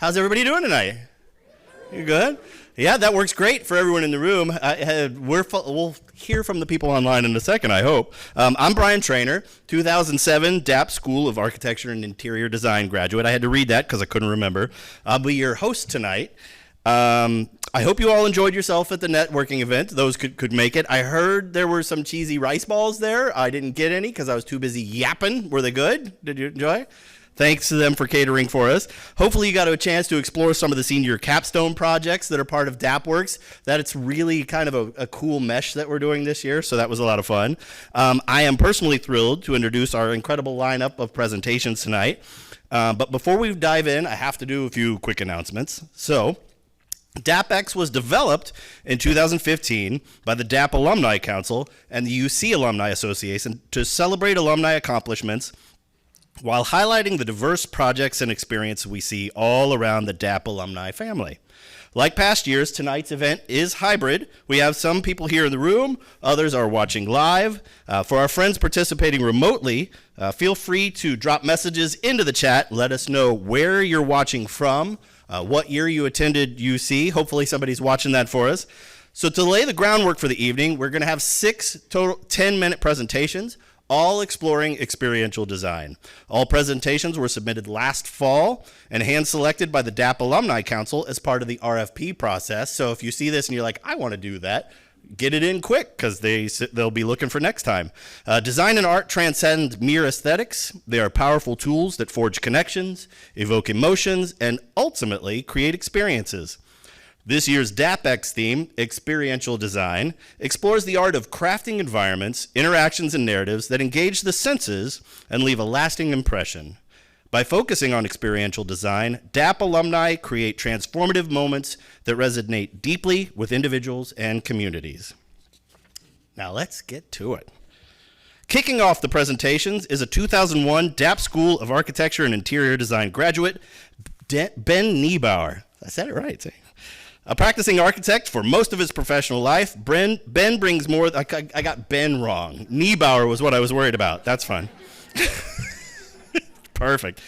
How's everybody doing tonight? You good? Yeah, that works great for everyone in the room. We'll hear from the people online in a second, I hope. I'm Brian Trainer, 2007 DAAP School of Architecture and Interior Design graduate. I had to read that because I couldn't remember. I'll be your host tonight. I hope you all enjoyed yourself at the networking event. Those could make it. I heard there were some cheesy rice balls there. I didn't get any because I was too busy yapping. Were they good? Did you enjoy? Thanks to them for catering for us. Hopefully you got a chance to explore some of the senior capstone projects that are part of DAAPworks. That it's really kind of a cool mesh that we're doing this year, so that was a lot of fun. I am personally thrilled to introduce our incredible lineup of presentations tonight. But before we dive in, I have to do a few quick announcements. So, DAAPX was developed in 2015 by the DAAP Alumni Council and the UC Alumni Association to celebrate alumni accomplishments while highlighting the diverse projects and experience we see all around the DAAP alumni family. Like past years, tonight's event is hybrid. We have some people here in the room, others are watching live. For our friends participating remotely, feel free to drop messages into the chat. Let us know where you're watching from, what year you attended UC. Hopefully somebody's watching that for us. So to lay the groundwork for the evening, we're going to have 6 total 10-minute presentations, all exploring experiential design. All presentations were submitted last fall and hand-selected by the DAAP Alumni Council as part of the RFP process. So if you see this and you're like, I want to do that, get it in quick because they'll be looking for next time. Design and art transcend mere aesthetics. They are powerful tools that forge connections, evoke emotions, and ultimately create experiences. This year's DAAPX theme, Experiential Design, explores the art of crafting environments, interactions, and narratives that engage the senses and leave a lasting impression. By focusing on experiential design, DAAP alumni create transformative moments that resonate deeply with individuals and communities. Now let's get to it. Kicking off the presentations is a 2001 DAAP School of Architecture and Interior Design graduate, Ben Niebauer. I said it right. A practicing architect for most of his professional life, Ben brings more. I got Ben wrong. Niebauer was what I was worried about. That's fine. Perfect.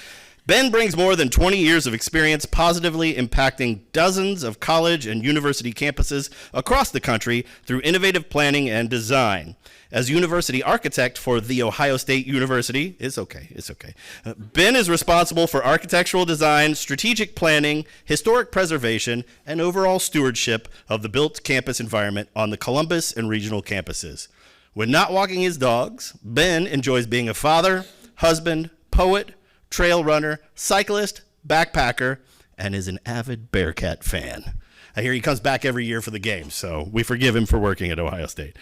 Ben brings more than 20 years of experience positively impacting dozens of college and university campuses across the country through innovative planning and design. As university architect for The Ohio State University, it's okay. Ben is responsible for architectural design, strategic planning, historic preservation, and overall stewardship of the built campus environment on the Columbus and regional campuses. When not walking his dogs, Ben enjoys being a father, husband, poet, trail runner, cyclist, backpacker, and is an avid Bearcat fan. I hear he comes back every year for the games, so we forgive him for working at Ohio State.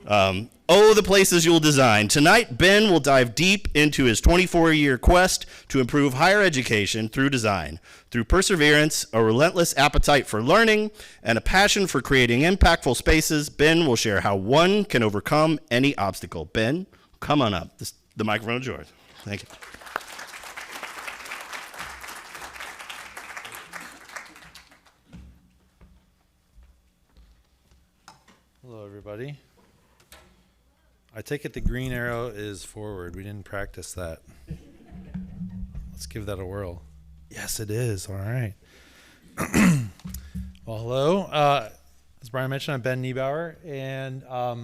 The places you'll design. Tonight, Ben will dive deep into his 24-year quest to improve higher education through design. Through perseverance, a relentless appetite for learning, and a passion for creating impactful spaces, Ben will share how one can overcome any obstacle. Ben, come on up. The microphone is yours. Thank you. Hello, everybody. I take it the green arrow is forward. We didn't practice that. Let's give that a whirl. Yes, it is. All right. Well, hello. As Brian mentioned, I'm Ben Niebauer, and I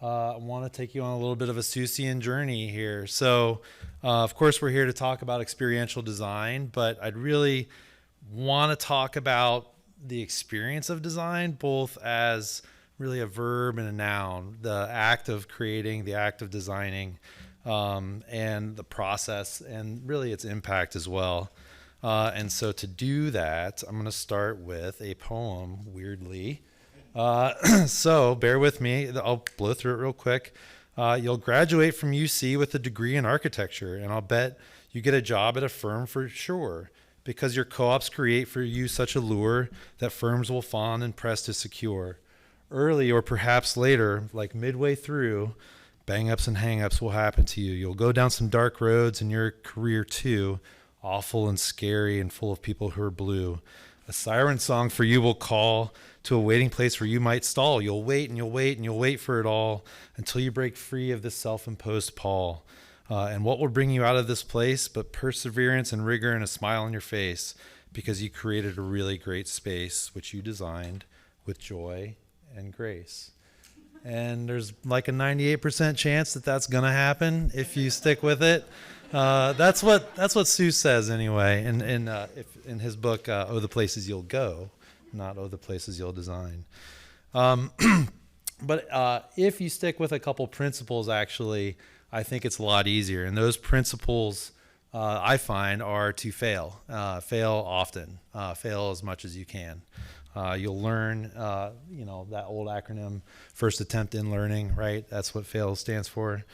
want to take you on a little bit of a Seussian journey here. So, of course, we're here to talk about experiential design, but I'd really want to talk about the experience of design, both as really a verb and a noun, the act of creating, the act of designing, and the process, and really its impact as well. And so to do that, I'm going to start with a poem, weirdly. So bear with me. I'll blow through it real quick. You'll graduate from UC with a degree in architecture, and I'll bet you get a job at a firm for sure, because your co-ops create for you such a lure that firms will fawn and press to secure. Early or perhaps later, like midway through, bang-ups and hang-ups will happen to you. You'll go down some dark roads in your career too, awful and scary and full of people who are blue. A siren song for you will call to a waiting place where you might stall. You'll wait and you'll wait and you'll wait for it all until you break free of this self-imposed pall. And what will bring you out of this place but perseverance and rigor and a smile on your face? because you created a really great space, which you designed with joy and grace. And there's like a 98% chance that that's going to happen if you stick with it. That's what Seuss says anyway, in his book, "Oh, the Places You'll Go," not "Oh, the Places You'll Design." But if you stick with a couple principles, actually, I think it's a lot easier. And those principles, I find, are to fail. Fail often. Fail as much as you can. You'll learn, that old acronym, first attempt in learning, right? That's what FAIL stands for.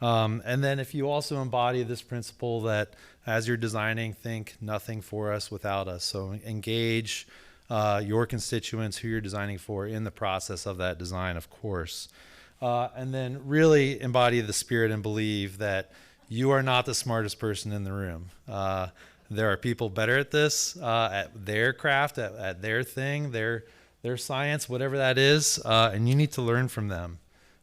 And then if you also embody this principle that as you're designing, think nothing for us without us. So engage your constituents who you're designing for in the process of that design, of course. And then really embody the spirit and believe that you are not the smartest person in the room. There are people better at this, at their craft, at their thing, their science, whatever that is, and you need to learn from them.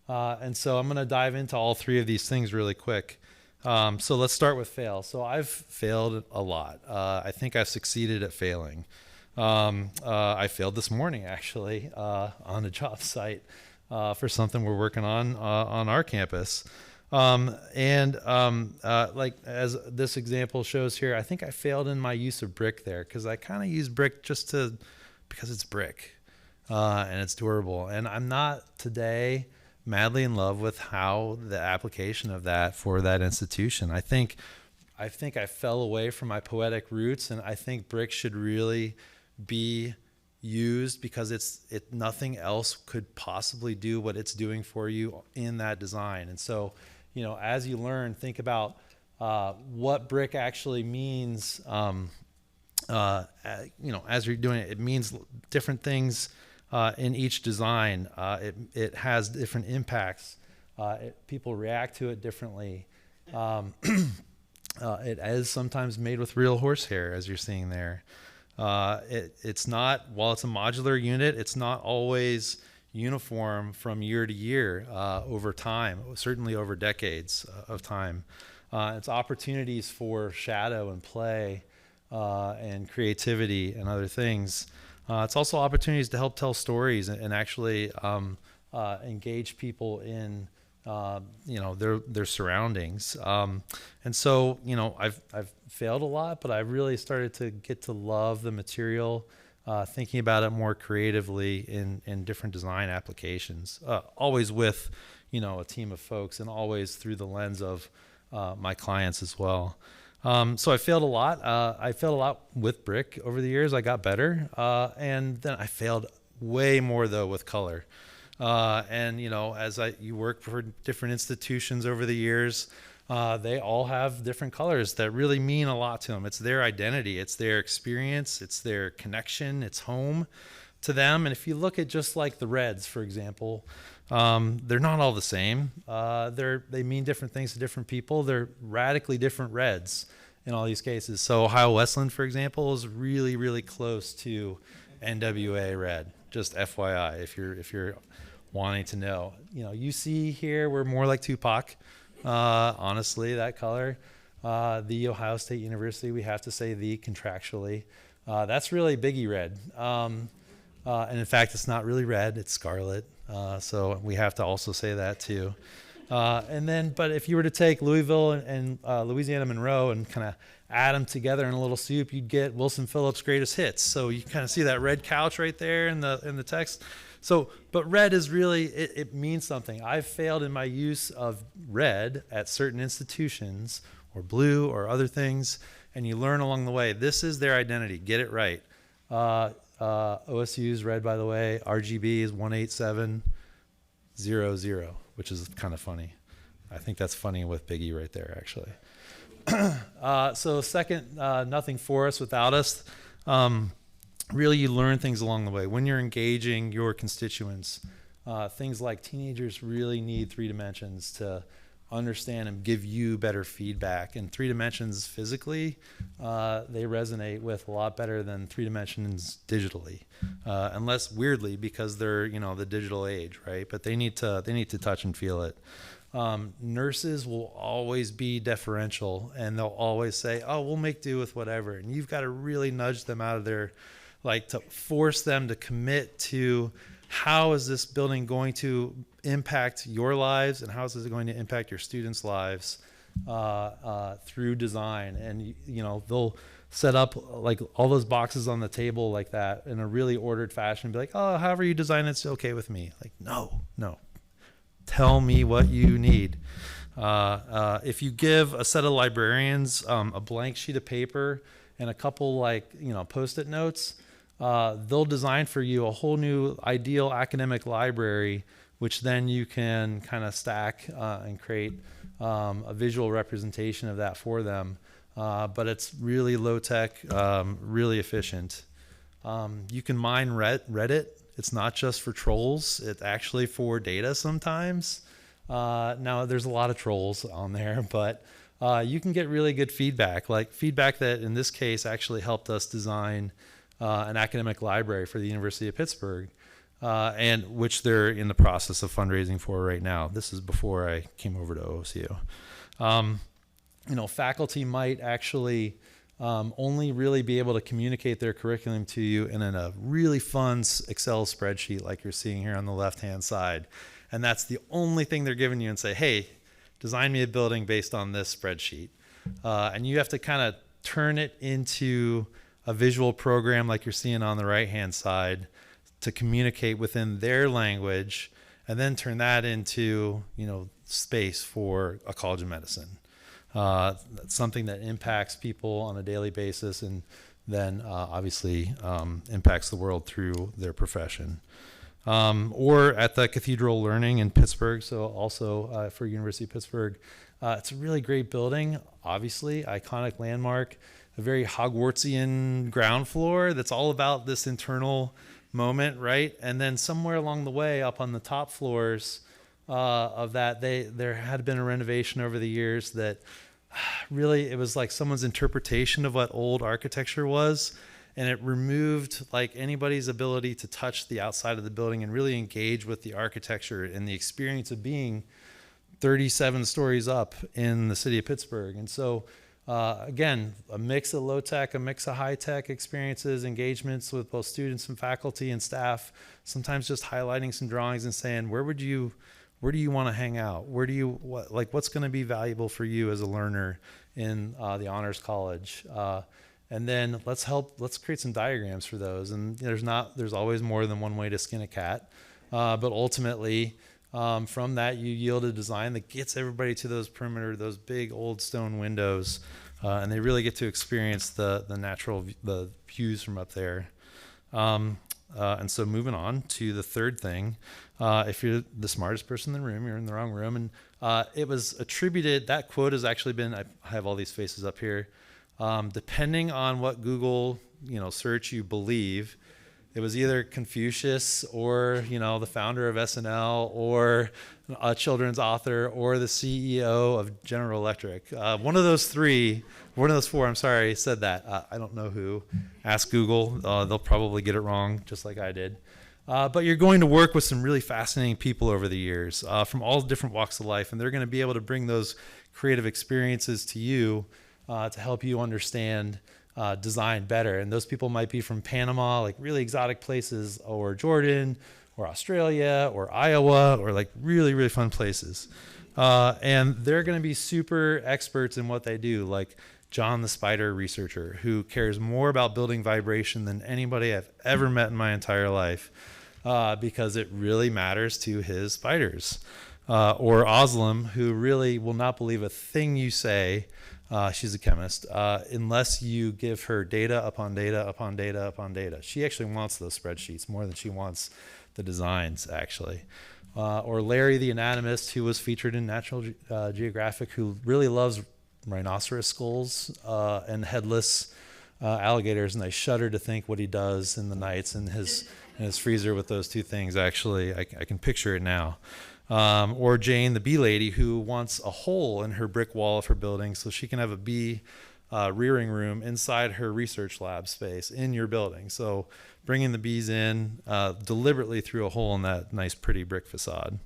And so I'm going to dive into all three of these things really quick. So let's start with fail. So I've failed a lot. I think I've succeeded at failing. I failed this morning, actually, on a job site for something we're working on our campus. Like as this example shows here, I think I failed in my use of brick there because I kind of use brick because it's brick and it's durable. And I'm not today madly in love with how the application of that for that institution. I think I fell away from my poetic roots, and I think brick should really be used because nothing else could possibly do what it's doing for you in that design. And so, as you learn, think about what brick actually means. As you're doing it, it means different things in each design. It has different impacts. People react to it differently. It is sometimes made with real horsehair, as you're seeing there. It's not, while it's a modular unit, it's not always uniform from year to year over time, certainly over decades of time. It's opportunities for shadow and play and creativity and other things. It's also opportunities to help tell stories and actually engage people in their surroundings. And so, I've failed a lot, but I've really started to get to love the material, thinking about it more creatively in different design applications, always with, a team of folks and always through the lens of my clients as well. So I failed a lot. I failed a lot with brick over the years. I got better. And then I failed way more though with color. And as you work for different institutions over the years, they all have different colors that really mean a lot to them. It's their identity, it's their experience, it's their connection, it's home to them. And if you look at just like the reds, for example, they're not all the same. They mean different things to different people. They're radically different reds in all these cases. So Ohio Westland, for example, is really, really close to NWA red. Just FYI, if you're wanting to know. UC here, we're more like Tupac. Honestly, that color. The Ohio State University, we have to say the contractually. That's really Biggie red. And in fact, it's not really red, it's scarlet. So we have to also say that too. But if you were to take Louisville and Louisiana Monroe and kind of add them together in a little soup, you'd get Wilson Phillips' greatest hits. So you kind of see that red couch right there in the text. So, but red is really, it means something. I've failed in my use of red at certain institutions, or blue or other things, and you learn along the way. This is their identity. Get it right. OSU's red, by the way, RGB is 18700, which is kind of funny. I think that's funny with Biggie right there, actually. So second, nothing for us without us. Really, you learn things along the way. When you're engaging your constituents, things like teenagers really need 3 dimensions to understand and give you better feedback. And 3 dimensions physically, they resonate with a lot better than 3 dimensions digitally, unless weirdly because they're the digital age, right? But they need to touch and feel it. Nurses will always be deferential, and they'll always say, oh, we'll make do with whatever. And you've got to really nudge them out of their, like, to force them to commit to how is this building going to impact your lives, and how is it going to impact your students' lives through design. And, you know, they'll set up like all those boxes on the table like that in a really ordered fashion, be like, oh, however you design it's okay with me. Like, no, tell me what you need. If you give a set of librarians a blank sheet of paper and a couple, like, you know, Post-it notes, they'll design for you a whole new ideal academic library, which then you can kind of stack and create a visual representation of that for them. But it's really low tech, really efficient. You can mine Reddit. It's not just for trolls. It's actually for data sometimes. Now there's a lot of trolls on there, but you can get really good feedback, like feedback that in this case actually helped us design an academic library for the University of Pittsburgh, and which they're in the process of fundraising for right now. This is before I came over to OSU. You know, faculty might actually only really be able to communicate their curriculum to you in a really fun Excel spreadsheet like you're seeing here on the left-hand side. And that's the only thing they're giving you, and say, hey, design me a building based on this spreadsheet. And you have to kind of turn it into a visual program like you're seeing on the right-hand side to communicate within their language, and then turn that into, you know, space for a College of Medicine. That's something that impacts people on a daily basis, and then obviously impacts the world through their profession. Or at the Cathedral Learning in Pittsburgh, so also for University of Pittsburgh. It's a really great building, obviously, iconic landmark, a very Hogwartsian ground floor that's all about this internal moment, right? And then somewhere along the way, up on the top floors of that, there had been a renovation over the years that really, it was like someone's interpretation of what old architecture was, and it removed like anybody's ability to touch the outside of the building and really engage with the architecture and the experience of being 37 stories up in the city of Pittsburgh. And so again, a mix of low tech, a mix of high tech experiences, engagements with both students and faculty and staff, sometimes just highlighting some drawings and saying, where do you want to hang out? What's going to be valuable for you as a learner in the Honors College? And then let's create some diagrams for those. And there's always more than one way to skin a cat. But ultimately, from that, you yield a design that gets everybody to those perimeter, those big old stone windows, and they really get to experience the natural the views from up there. And so moving on to the third thing, if you're the smartest person in the room, you're in the wrong room. And it was attributed, that quote has actually been, I have all these faces up here, depending on what Google search you believe, it was either Confucius or the founder of SNL or a children's author or the CEO of General Electric. One of those four, I'm sorry, said that. I don't know who. Ask Google. They'll probably get it wrong, just like I did. But you're going to work with some really fascinating people over the years from all different walks of life, and they're going to be able to bring those creative experiences to you to help you understand design better. And those people might be from Panama, like really exotic places, or Jordan, or Australia, or Iowa, or like really, really fun places. And they're going to be super experts in what they do, like John the spider researcher, who cares more about building vibration than anybody I've ever met in my entire life, because it really matters to his spiders. Or Oslam, who really will not believe a thing you say. She's a chemist, unless you give her data upon data upon data upon data. She actually wants those spreadsheets more than she wants the designs, actually. Or Larry the anatomist, who was featured in National Geographic, who really loves rhinoceros skulls and headless alligators, and I shudder to think what he does in the nights in his freezer with those two things. Actually, I can picture it now. Or Jane, the bee lady, who wants a hole in her brick wall of her building so she can have a bee rearing room inside her research lab space in your building. So bringing the bees in deliberately through a hole in that nice, pretty brick facade.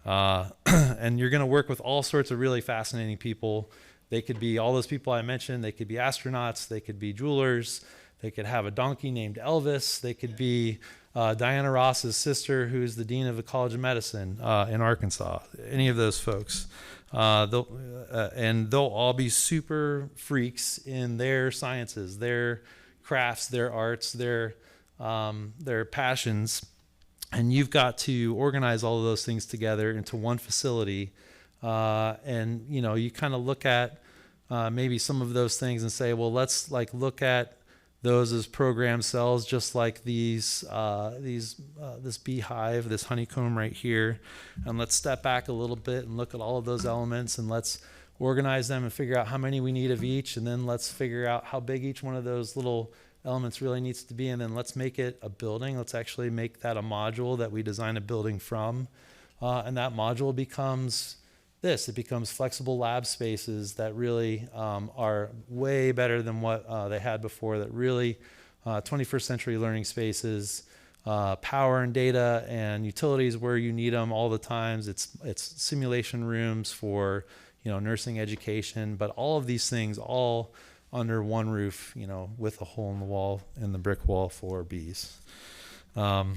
And you're going to work with all sorts of really fascinating people. They could be all those people I mentioned. They could be astronauts. They could be jewelers. They could have a donkey named Elvis. They could be Diana Ross's sister, who's the dean of the College of Medicine in Arkansas. Any of those folks. And they'll all be super freaks in their sciences, their crafts, their arts, their passions. And you've got to organize all of those things together into one facility. And, you kind of look at maybe some of those things and say, well, let's look at those as program cells, just like this beehive, this honeycomb right here. And let's step back a little bit and look at all of those elements, and let's organize them and figure out how many we need of each. And then let's figure out how big each one of those little elements really needs to be. And then let's make it a building. Let's actually make that a module that we design a building from. And that module becomes this. It becomes flexible lab spaces that really are way better than what they had before, that really 21st century learning spaces, power and data and utilities where you need them all the times. It's simulation rooms for nursing education, but all of these things all under one roof, with a hole in the wall, in the brick wall for bees. And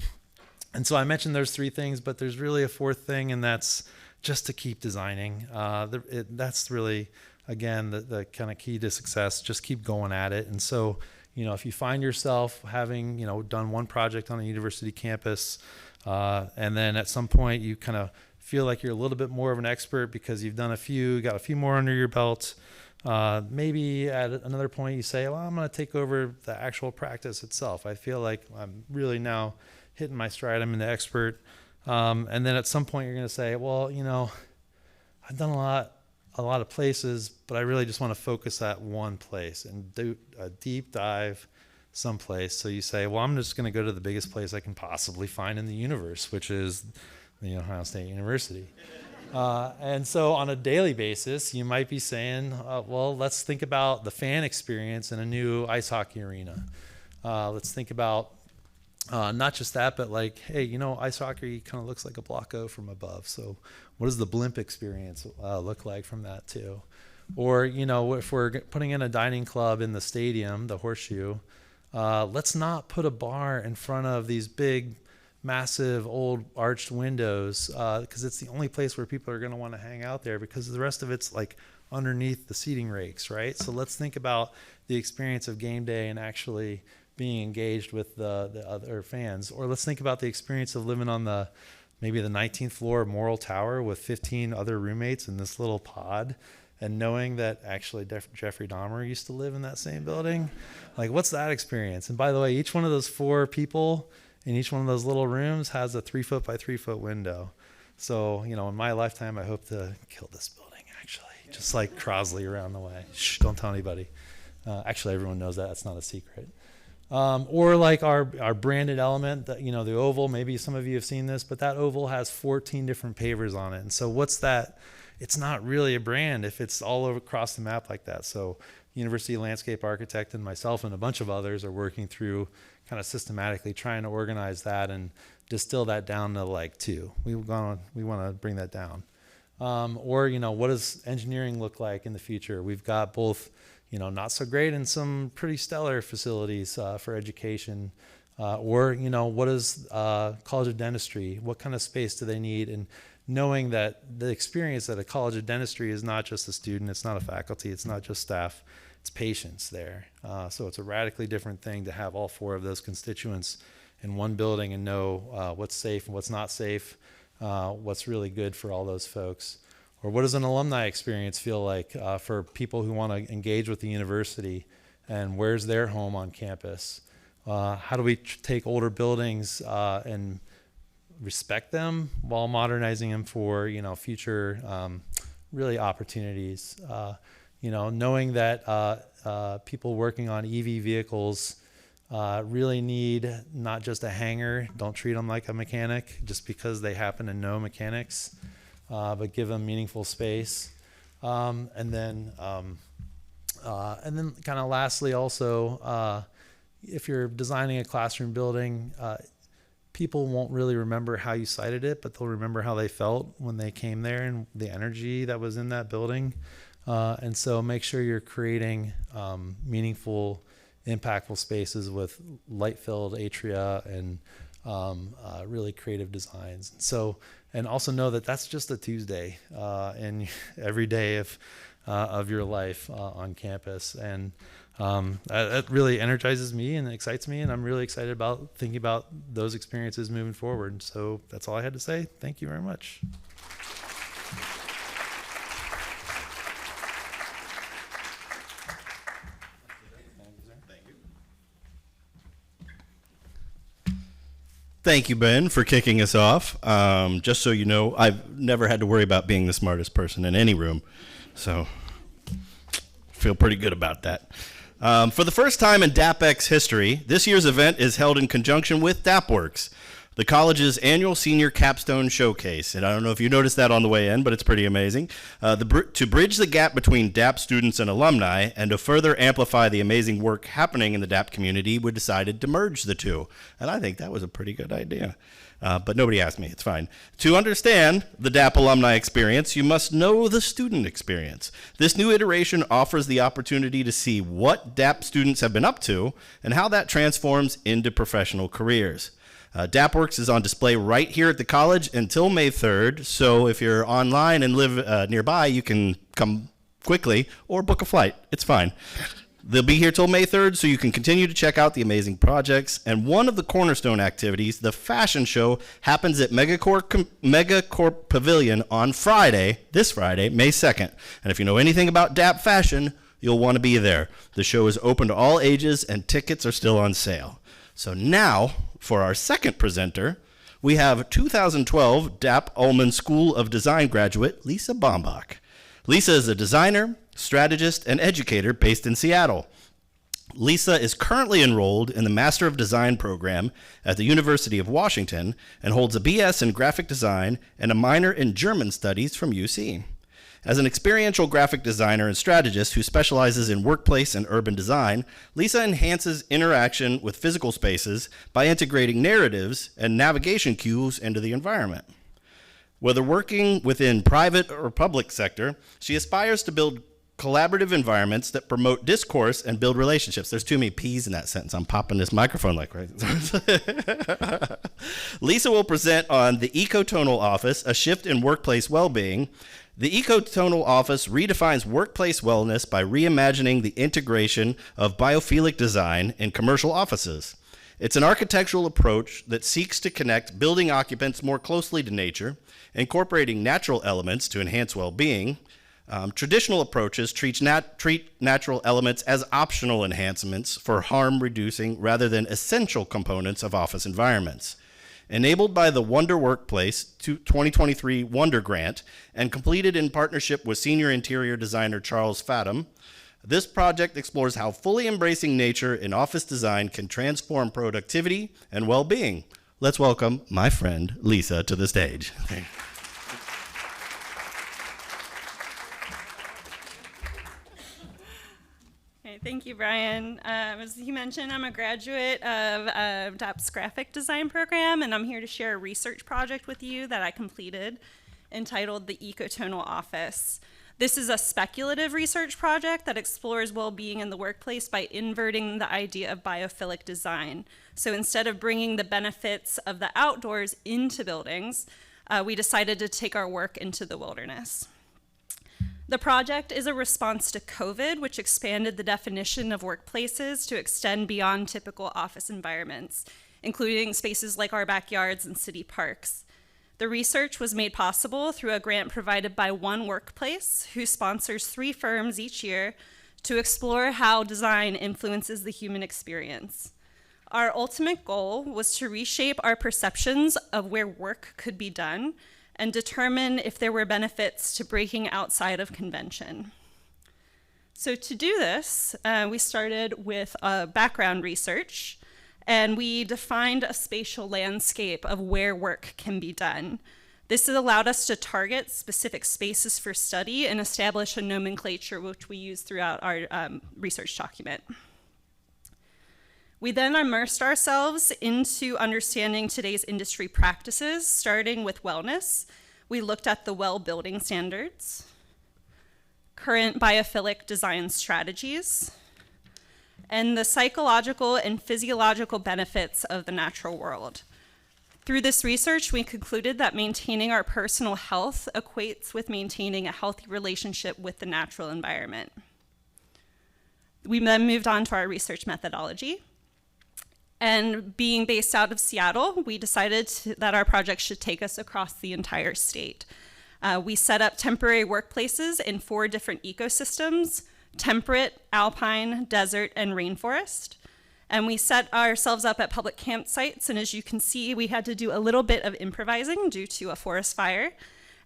so I mentioned there's three things, but there's really a fourth thing, and that's just to keep designing. That's really, again, the kind of key to success. Just keep going at it. And so, if you find yourself having, done one project on a university campus, and then at some point you kind of feel like you're a little bit more of an expert because you've done got a few more under your belt, maybe at another point you say, well, I'm going to take over the actual practice itself. I feel like I'm really now hitting my stride. I'm an expert. And then at some point you're going to say, well, I've done a lot of places, but I really just want to focus at one place and do a deep dive someplace. So you say, well, I'm just going to go to the biggest place I can possibly find in the universe, which is the Ohio State University. And so on a daily basis, you might be saying, well, let's think about the fan experience in a new ice hockey arena. Let's think about not just that, but hey, ice hockey kind of looks like a block O from above. So what does the blimp experience look like from that too? Or, if we're putting in a dining club in the stadium, the Horseshoe, let's not put a bar in front of these big, massive, old arched windows, because it's the only place where people are going to want to hang out there, because the rest of it's underneath the seating rakes, right? So let's think about the experience of game day and actually being engaged with the other fans. Or let's think about the experience of living on maybe the 19th floor of Morrill Tower with 15 other roommates in this little pod, and knowing that actually Jeffrey Dahmer used to live in that same building. What's that experience? And by the way, each one of those 4 people in each one of those little rooms has a 3-foot by 3-foot window. So, in my lifetime, I hope to kill this building, actually, just like Crosley around the way. Shh, don't tell anybody. Actually, everyone knows that. That's not a secret. Or our branded element, that the oval. Maybe some of you have seen this, but that oval has 14 different pavers on it. And so what's that? It's not really a brand if it's all over across the map like that. So University Landscape Architect and myself and a bunch of others are working through kind of systematically trying to organize that and distill that down to 2. We want to bring that down. Or what does engineering look like in the future? We've got both not so great and some pretty stellar facilities for education. Or what is College of Dentistry? What kind of space do they need? And knowing that the experience at a College of Dentistry is not just a student, it's not a faculty, it's not just staff, it's patients there. So it's a radically different thing to have all 4 of those constituents in one building and know what's safe and what's not safe, what's really good for all those folks. Or what does an alumni experience feel like for people who want to engage with the university, and where's their home on campus? How do we take older buildings and respect them while modernizing them for future really opportunities? Knowing that people working on EV vehicles really need not just a hangar. Don't treat them like a mechanic just because they happen to know mechanics, but give them meaningful space. And then kind of lastly also, if you're designing a classroom building, people won't really remember how you cited it, but they'll remember how they felt when they came there and the energy that was in that building. And so make sure you're creating meaningful, impactful spaces with light-filled atria and really creative designs. So, and also know that that's just a Tuesday and every day of your life on campus. And that really energizes me and excites me, and I'm really excited about thinking about those experiences moving forward. So that's all I had to say. Thank you very much. Thank you, Ben, for kicking us off. Just so you know, I've never had to worry about being the smartest person in any room, so feel pretty good about that. For the first time in DAAPX history, this year's event is held in conjunction with DAAPWorks, the college's annual senior capstone showcase. And I don't know if you noticed that on the way in, but it's pretty amazing. To bridge the gap between DAAP students and alumni, and to further amplify the amazing work happening in the DAAP community, we decided to merge the two. And I think that was a pretty good idea. But nobody asked me, it's fine. To understand the DAAP alumni experience, you must know the student experience. This new iteration offers the opportunity to see what DAAP students have been up to and how that transforms into professional careers. DAAPWorks is on display right here at the college until May 3rd, so if you're online and live nearby, you can come quickly or book a flight. It's fine. They'll be here till May 3rd, so you can continue to check out the amazing projects. And one of the cornerstone activities, the fashion show, happens at Megacorp Pavilion on Friday, this Friday, May 2nd. And if you know anything about DAAP fashion, you'll want to be there. The show is open to all ages, and tickets are still on sale. So now, for our second presenter, we have 2012 DAAP Ullman School of Design graduate, Lisa Bambach. Lisa is a designer, strategist, and educator based in Seattle. Lisa is currently enrolled in the Master of Design program at the University of Washington and holds a BS in graphic design and a minor in German studies from UC. As an experiential graphic designer and strategist who specializes in workplace and urban design, Lisa enhances interaction with physical spaces by integrating narratives and navigation cues into the environment. Whether working within private or public sector, she aspires to build collaborative environments that promote discourse and build relationships. There's too many P's in that sentence. I'm popping this microphone like right. Lisa will present on the Ecotonal Office, a shift in workplace well-being. The Ecotonal Office redefines workplace wellness by reimagining the integration of biophilic design in commercial offices. It's an architectural approach that seeks to connect building occupants more closely to nature, incorporating natural elements to enhance well-being. Traditional approaches treat natural elements as optional enhancements for harm reducing rather than essential components of office environments. Enabled by the Wonder Workplace 2023 Wonder Grant and completed in partnership with senior interior designer Charles Fathom, this project explores how fully embracing nature in office design can transform productivity and well-being. Let's welcome my friend Lisa to the stage. Thank you, Brian. As you mentioned, I'm a graduate of DAAP's graphic design program, and I'm here to share a research project with you that I completed entitled The Ecotonal Office. This is a speculative research project that explores well-being in the workplace by inverting the idea of biophilic design. So instead of bringing the benefits of the outdoors into buildings, we decided to take our work into the wilderness. The project is a response to COVID, which expanded the definition of workplaces to extend beyond typical office environments, including spaces like our backyards and city parks. The research was made possible through a grant provided by One Workplace, who sponsors 3 firms each year to explore how design influences the human experience. Our ultimate goal was to reshape our perceptions of where work could be done and determine if there were benefits to breaking outside of convention. So to do this, we started with background research, and we defined a spatial landscape of where work can be done. This has allowed us to target specific spaces for study and establish a nomenclature which we use throughout our research document. We then immersed ourselves into understanding today's industry practices, starting with wellness. We looked at the well building standards, current biophilic design strategies, and the psychological and physiological benefits of the natural world. Through this research, we concluded that maintaining our personal health equates with maintaining a healthy relationship with the natural environment. We then moved on to our research methodology. And being based out of Seattle, we decided that our project should take us across the entire state. We set up temporary workplaces in 4 different ecosystems: temperate, alpine, desert, and rainforest. And we set ourselves up at public campsites, and as you can see, we had to do a little bit of improvising due to a forest fire.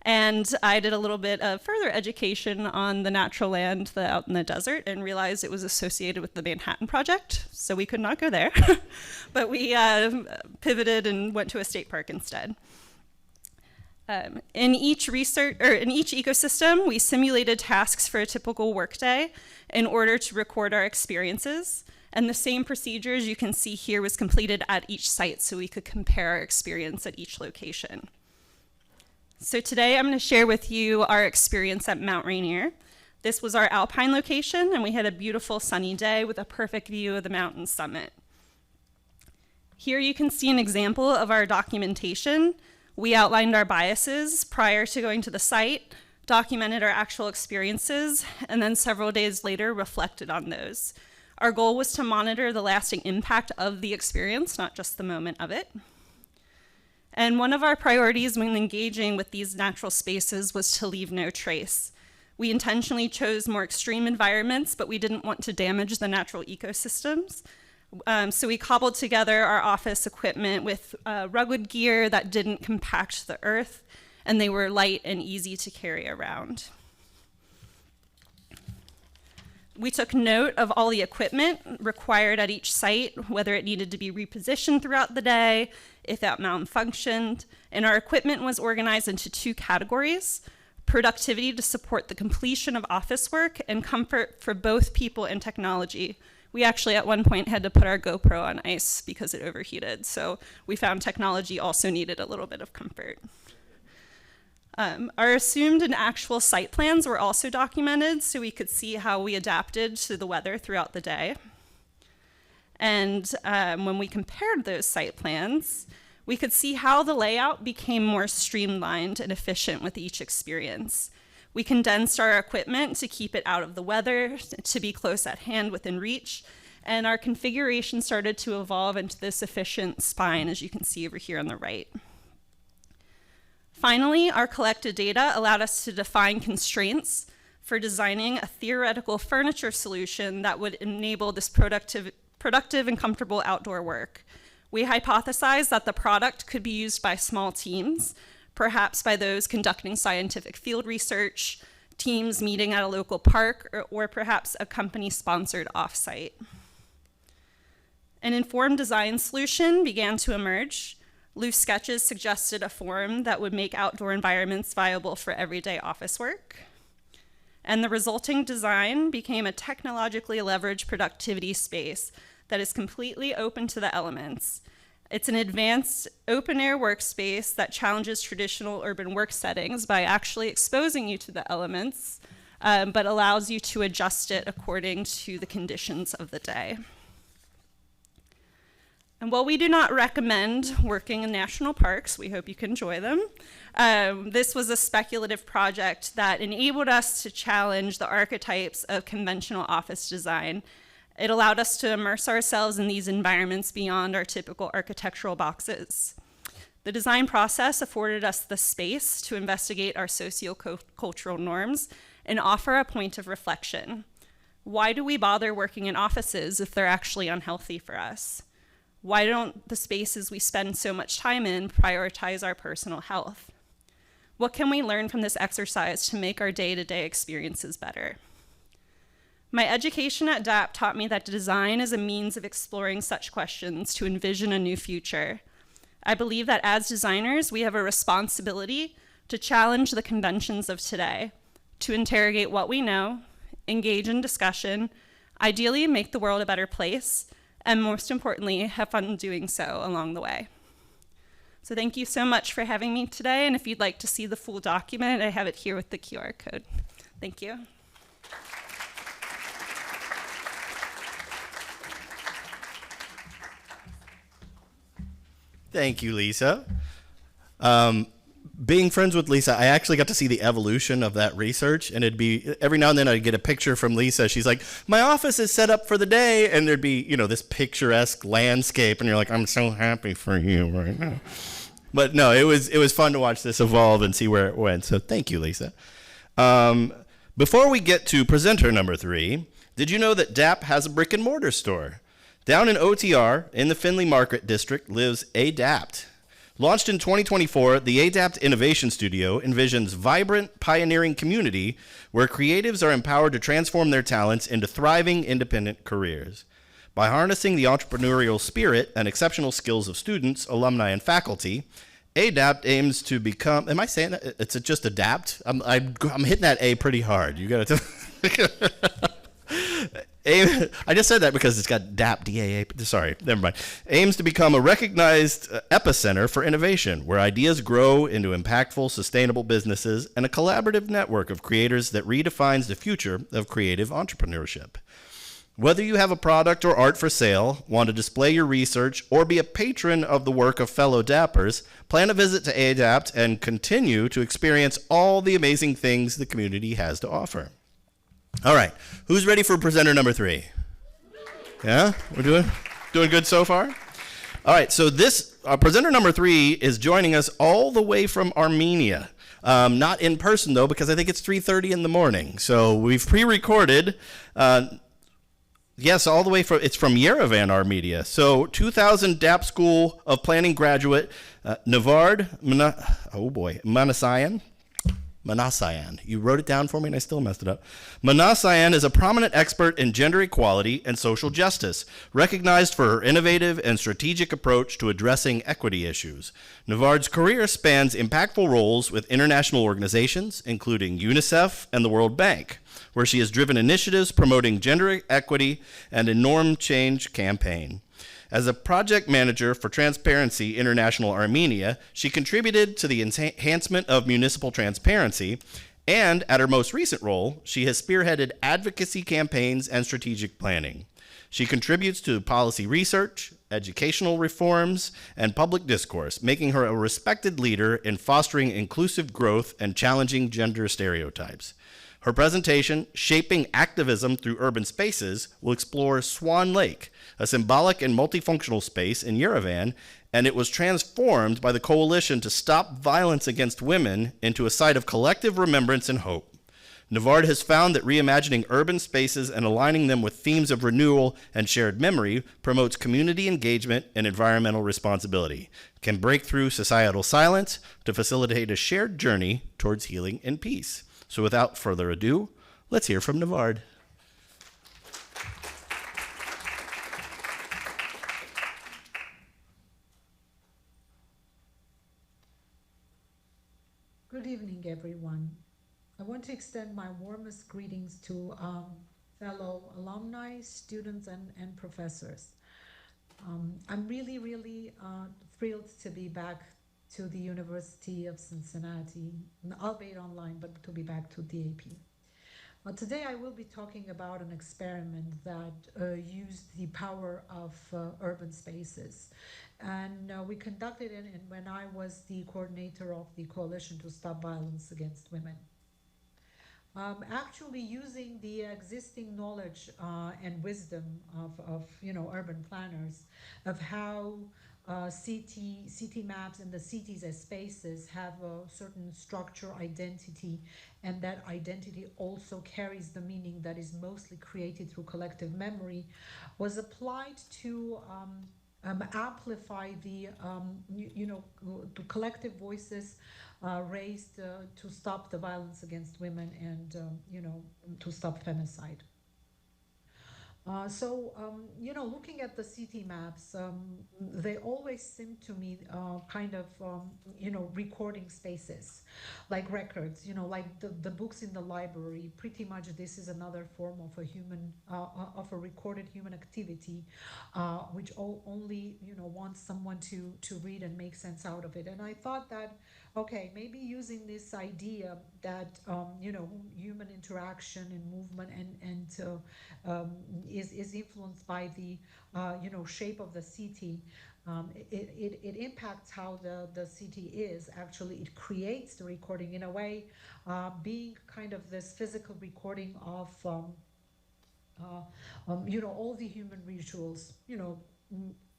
And I did a little bit of further education on the natural land out in the desert and realized it was associated with the Manhattan Project, so we could not go there. But we pivoted and went to a state park instead. In each ecosystem, we simulated tasks for a typical workday in order to record our experiences. And the same procedures you can see here was completed at each site so we could compare our experience at each location. So today I'm going to share with you our experience at Mount Rainier. This was our alpine location, and we had a beautiful sunny day with a perfect view of the mountain summit. Here you can see an example of our documentation. We outlined our biases prior to going to the site, documented our actual experiences, and then several days later reflected on those. Our goal was to monitor the lasting impact of the experience, not just the moment of it. And one of our priorities when engaging with these natural spaces was to leave no trace. We intentionally chose more extreme environments, but we didn't want to damage the natural ecosystems. So we cobbled together our office equipment with rugged gear that didn't compact the earth, and they were light and easy to carry around. We took note of all the equipment required at each site, whether it needed to be repositioned throughout the day, if that malfunctioned, and our equipment was organized into 2 categories: productivity to support the completion of office work, and comfort for both people and technology. We actually at one point had to put our GoPro on ice because it overheated, so we found technology also needed a little bit of comfort. Our assumed and actual site plans were also documented so we could see how we adapted to the weather throughout the day. And when we compared those site plans, we could see how the layout became more streamlined and efficient with each experience. We condensed our equipment to keep it out of the weather, to be close at hand within reach, and our configuration started to evolve into this efficient spine, as you can see over here on the right. Finally, our collected data allowed us to define constraints for designing a theoretical furniture solution that would enable this productive and comfortable outdoor work. We hypothesized that the product could be used by small teams, perhaps by those conducting scientific field research, teams meeting at a local park, or perhaps a company-sponsored offsite. An informed design solution began to emerge. Loose sketches suggested a form that would make outdoor environments viable for everyday office work. And the resulting design became a technologically leveraged productivity space that is completely open to the elements. It's an advanced open-air workspace that challenges traditional urban work settings by actually exposing you to the elements, but allows you to adjust it according to the conditions of the day. And while we do not recommend working in national parks, we hope you can enjoy them, this was a speculative project that enabled us to challenge the archetypes of conventional office design. It allowed us to immerse ourselves in these environments beyond our typical architectural boxes. The design process afforded us the space to investigate our socio-cultural norms and offer a point of reflection. Why do we bother working in offices if they're actually unhealthy for us? Why don't the spaces we spend so much time in prioritize our personal health? What can we learn from this exercise to make our day-to-day experiences better? My education at DAAP taught me that design is a means of exploring such questions to envision a new future. I believe that as designers, we have a responsibility to challenge the conventions of today, to interrogate what we know, engage in discussion, ideally make the world a better place, and most importantly, have fun doing so along the way. So thank you so much for having me today, and if you'd like to see the full document, I have it here with the QR code. Thank you. Thank you, Lisa. Being friends with Lisa, I actually got to see the evolution of that research, and it'd be every now and then I'd get a picture from Lisa. She's like, "My office is set up for the day," and there'd be, you know, this picturesque landscape, and you're like, "I'm so happy for you right now." But no, it was fun to watch this evolve and see where it went. So thank you, Lisa. Before we get to presenter number 3, did you know that DAAP has a brick and mortar store? Down in OTR, in the Findlay Market District, lives ADAPT. Launched in 2024, the ADAPT Innovation Studio envisions vibrant, pioneering community where creatives are empowered to transform their talents into thriving, independent careers. By harnessing the entrepreneurial spirit and exceptional skills of students, alumni, and faculty, ADAPT aims to become, am I saying that? It's just ADAPT? I'm hitting that A pretty hard. You got to I just said that because it's got DAAP, D-A-A, sorry, never mind. Aims to become a recognized epicenter for innovation, where ideas grow into impactful, sustainable businesses and a collaborative network of creators that redefines the future of creative entrepreneurship. Whether you have a product or art for sale, want to display your research, or be a patron of the work of fellow DAPPers, plan a visit to ADAPT and continue to experience all the amazing things the community has to offer. All right, who's ready for presenter number 3? Yeah, we're doing good so far? All right, so this presenter number 3 is joining us all the way from Armenia. Not in person, though, because I think it's 3:30 in the morning. So we've pre-recorded. Yes, all the way from, it's from Yerevan, Armenia. So 2000 DAAP School of Planning graduate, Nvard, Manasyan. You wrote it down for me and I still messed it up. Manasyan is a prominent expert in gender equality and social justice, recognized for her innovative and strategic approach to addressing equity issues. Nvard's career spans impactful roles with international organizations, including UNICEF and the World Bank, where she has driven initiatives promoting gender equity and a norm change campaign. As a project manager for Transparency International Armenia, she contributed to the enhancement of municipal transparency, and at her most recent role, she has spearheaded advocacy campaigns and strategic planning. She contributes to policy research, educational reforms, and public discourse, making her a respected leader in fostering inclusive growth and challenging gender stereotypes. Her presentation, Shaping Activism Through Urban Spaces, will explore Swan Lake, a symbolic and multifunctional space in Yerevan, and it was transformed by the Coalition to Stop Violence Against Women into a site of collective remembrance and hope. Nvard has found that reimagining urban spaces and aligning them with themes of renewal and shared memory promotes community engagement and environmental responsibility, can break through societal silence to facilitate a shared journey towards healing and peace. So without further ado, let's hear from Nvard. Good evening, everyone. I want to extend my warmest greetings to fellow alumni, students, and professors. I'm really thrilled to be back to the University of Cincinnati, albeit online, but to be back to DAAP. Today I will be talking about an experiment that used the power of urban spaces. And we conducted it when I was the coordinator of the Coalition to Stop Violence Against Women. Actually using the existing knowledge and wisdom of urban planners of how CT maps and the cities as spaces have a certain structure, identity, and that identity also carries the meaning that is mostly created through collective memory, was applied to amplify the collective voices raised to stop the violence against women and to stop femicide. You know, looking at the city maps, they always seem to me kind of, you know, recording spaces, like records, you know, like the books in the library. Pretty much this is another form of a human, of a recorded human activity, which only, you know, wants someone to read and make sense out of it. And I thought that, okay, maybe using this idea that, you know, human interaction and movement is influenced by the, you know, shape of the city. It impacts how the city is. Actually, it creates the recording in a way, being kind of this physical recording of, you know, all the human rituals, you know,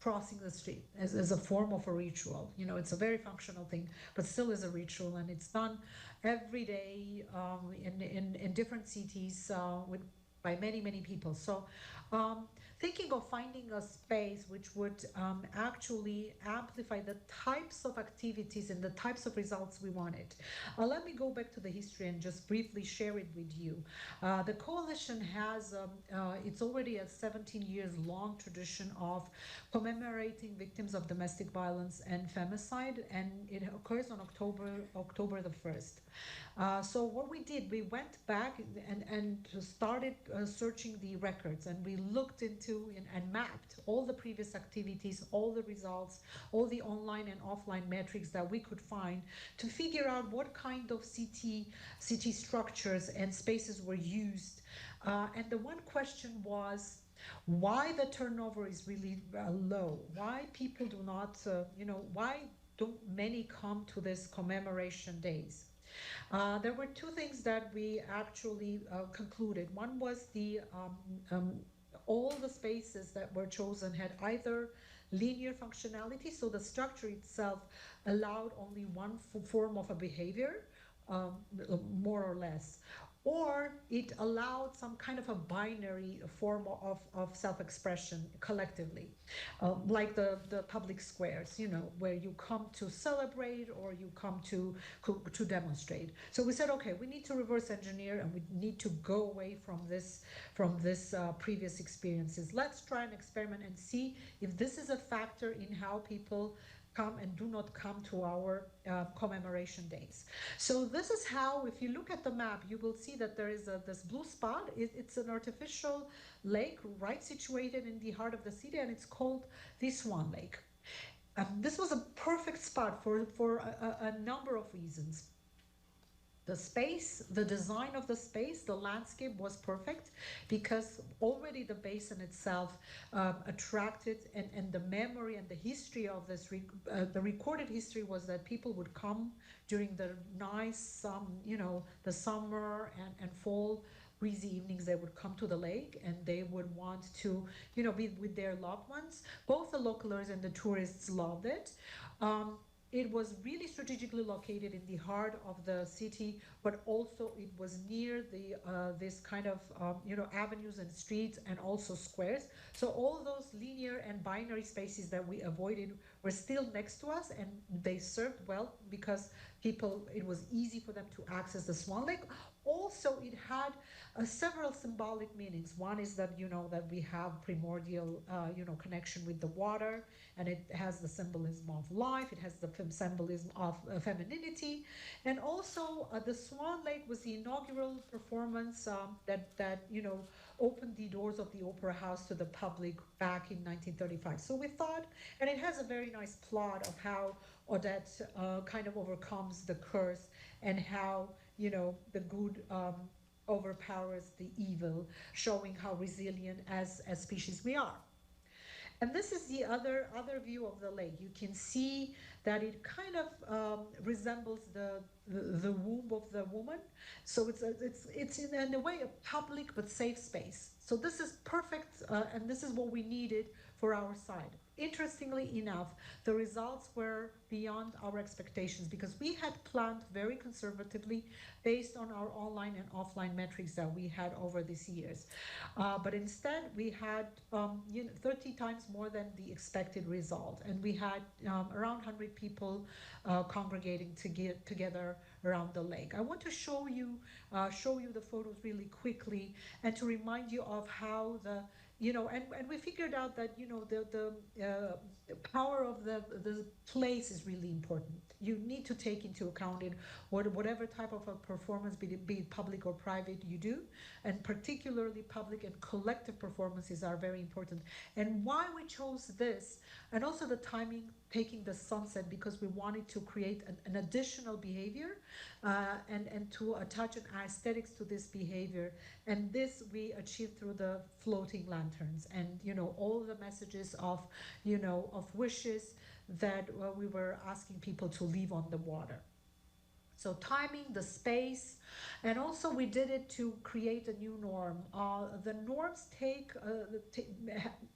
crossing the street as a form of a ritual. You know, it's a very functional thing, but still is a ritual, and it's done every day in different cities by many people. So thinking of finding a space which would actually amplify the types of activities and the types of results we wanted. Let me go back to the history and just briefly share it with you. The coalition has, it's already a 17 years long tradition of commemorating victims of domestic violence and femicide, and it occurs on October the 1st. So what we did, we went back and started searching the records, and we looked into and mapped all the previous activities, all the results, all the online and offline metrics that we could find to figure out what kind of city structures and spaces were used. And the one question was, why the turnover is really low? Why people do not, you know, why don't many come to this commemoration days? There were two things that we actually concluded. One was the all the spaces that were chosen had either linear functionality, so the structure itself allowed only one form of a behavior, more or less, or it allowed some kind of a binary form of self-expression collectively, like the public squares, you know, where you come to celebrate or you come to demonstrate. So we said, okay, we need to reverse engineer and we need to go away from this previous experiences. Let's try an experiment and see if this is a factor in how people come and do not come to our commemoration days. So this is how, if you look at the map, you will see that there is this blue spot. It's an artificial lake right situated in the heart of the city, and it's called the Swan Lake. This was a perfect spot for a number of reasons. The space, the design of the space, the landscape was perfect because already the basin itself attracted, and the memory and the history of this, the recorded history was that people would come during the nice, you know, the summer and fall breezy evenings. They would come to the lake and they would want to, you know, be with their loved ones. Both the localers and the tourists loved it. It was really strategically located in the heart of the city, but also it was near the this kind of you know, avenues and streets and also squares. So all those linear and binary spaces that we avoided were still next to us, and they served well because people, it was easy for them to access the Swan Lake. Also, it had several symbolic meanings. One is that, you know, that we have primordial, you know, connection with the water, and it has the symbolism of life. It has the symbolism of femininity, and also the Swan Lake was the inaugural performance that you know, opened the doors of the Opera House to the public back in 1935. So we thought, and it has a very nice plot of how Odette kind of overcomes the curse and how, you know, the good overpowers the evil, showing how resilient as species we are. And this is the other view of the lake. You can see that it kind of resembles the womb of the woman. So it's in a way a public but safe space. So this is perfect, and this is what we needed for our side. Interestingly enough, the results were beyond our expectations because we had planned very conservatively based on our online and offline metrics that we had over these years. But instead, we had you know, 30 times more than the expected result. And we had around 100 people congregating together around the lake. I want to show you the photos really quickly and to remind you of how and we figured out that, the power of the place is really important. You need to take into account it, whatever type of a performance, be it public or private, you do, and particularly public and collective performances are very important. And why we chose this, and also the timing, taking the sunset, because we wanted to create an additional behavior, and to attach an aesthetics to this behavior. And this we achieved through the floating lanterns, and all the messages of wishes that we were asking people to leave on the water. So timing, the space, and also we did it to create a new norm. The norms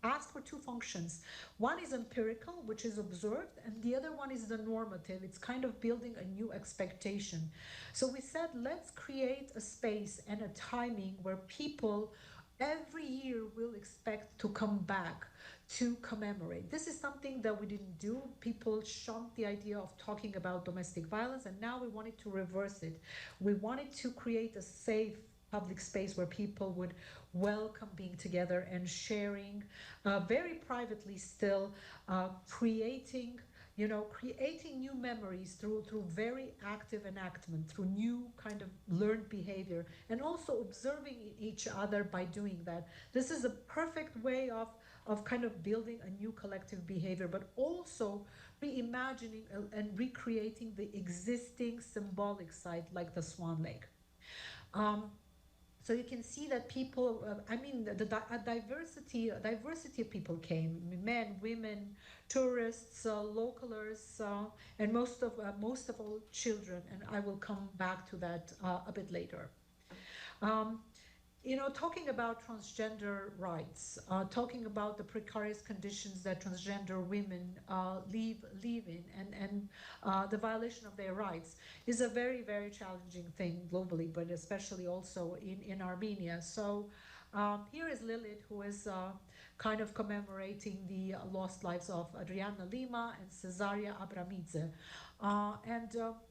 ask for two functions. One is empirical, which is observed, and the other one is the normative. It's kind of building a new expectation. So we said, let's create a space and a timing where people every year will expect to come back to commemorate. This is something that we didn't do. People shunned the idea of talking about domestic violence, and now we wanted to reverse it. We wanted to create a safe public space where people would welcome being together and sharing, very privately still, creating new memories through very active enactment, through new kind of learned behavior, and also observing each other by doing that. This is a perfect way of kind of building a new collective behavior, but also reimagining and recreating the existing symbolic site like the Swan Lake. So you can see that people, a diversity of people came, men, women, tourists, localers, and most of all children, and I will come back to that a bit later. Talking about transgender rights, talking about the precarious conditions that transgender women live in, and the violation of their rights is a very, very challenging thing globally, but especially also in Armenia. So here is Lilith, who is kind of commemorating the lost lives of Adriana Lima and Cesaria Abramidze.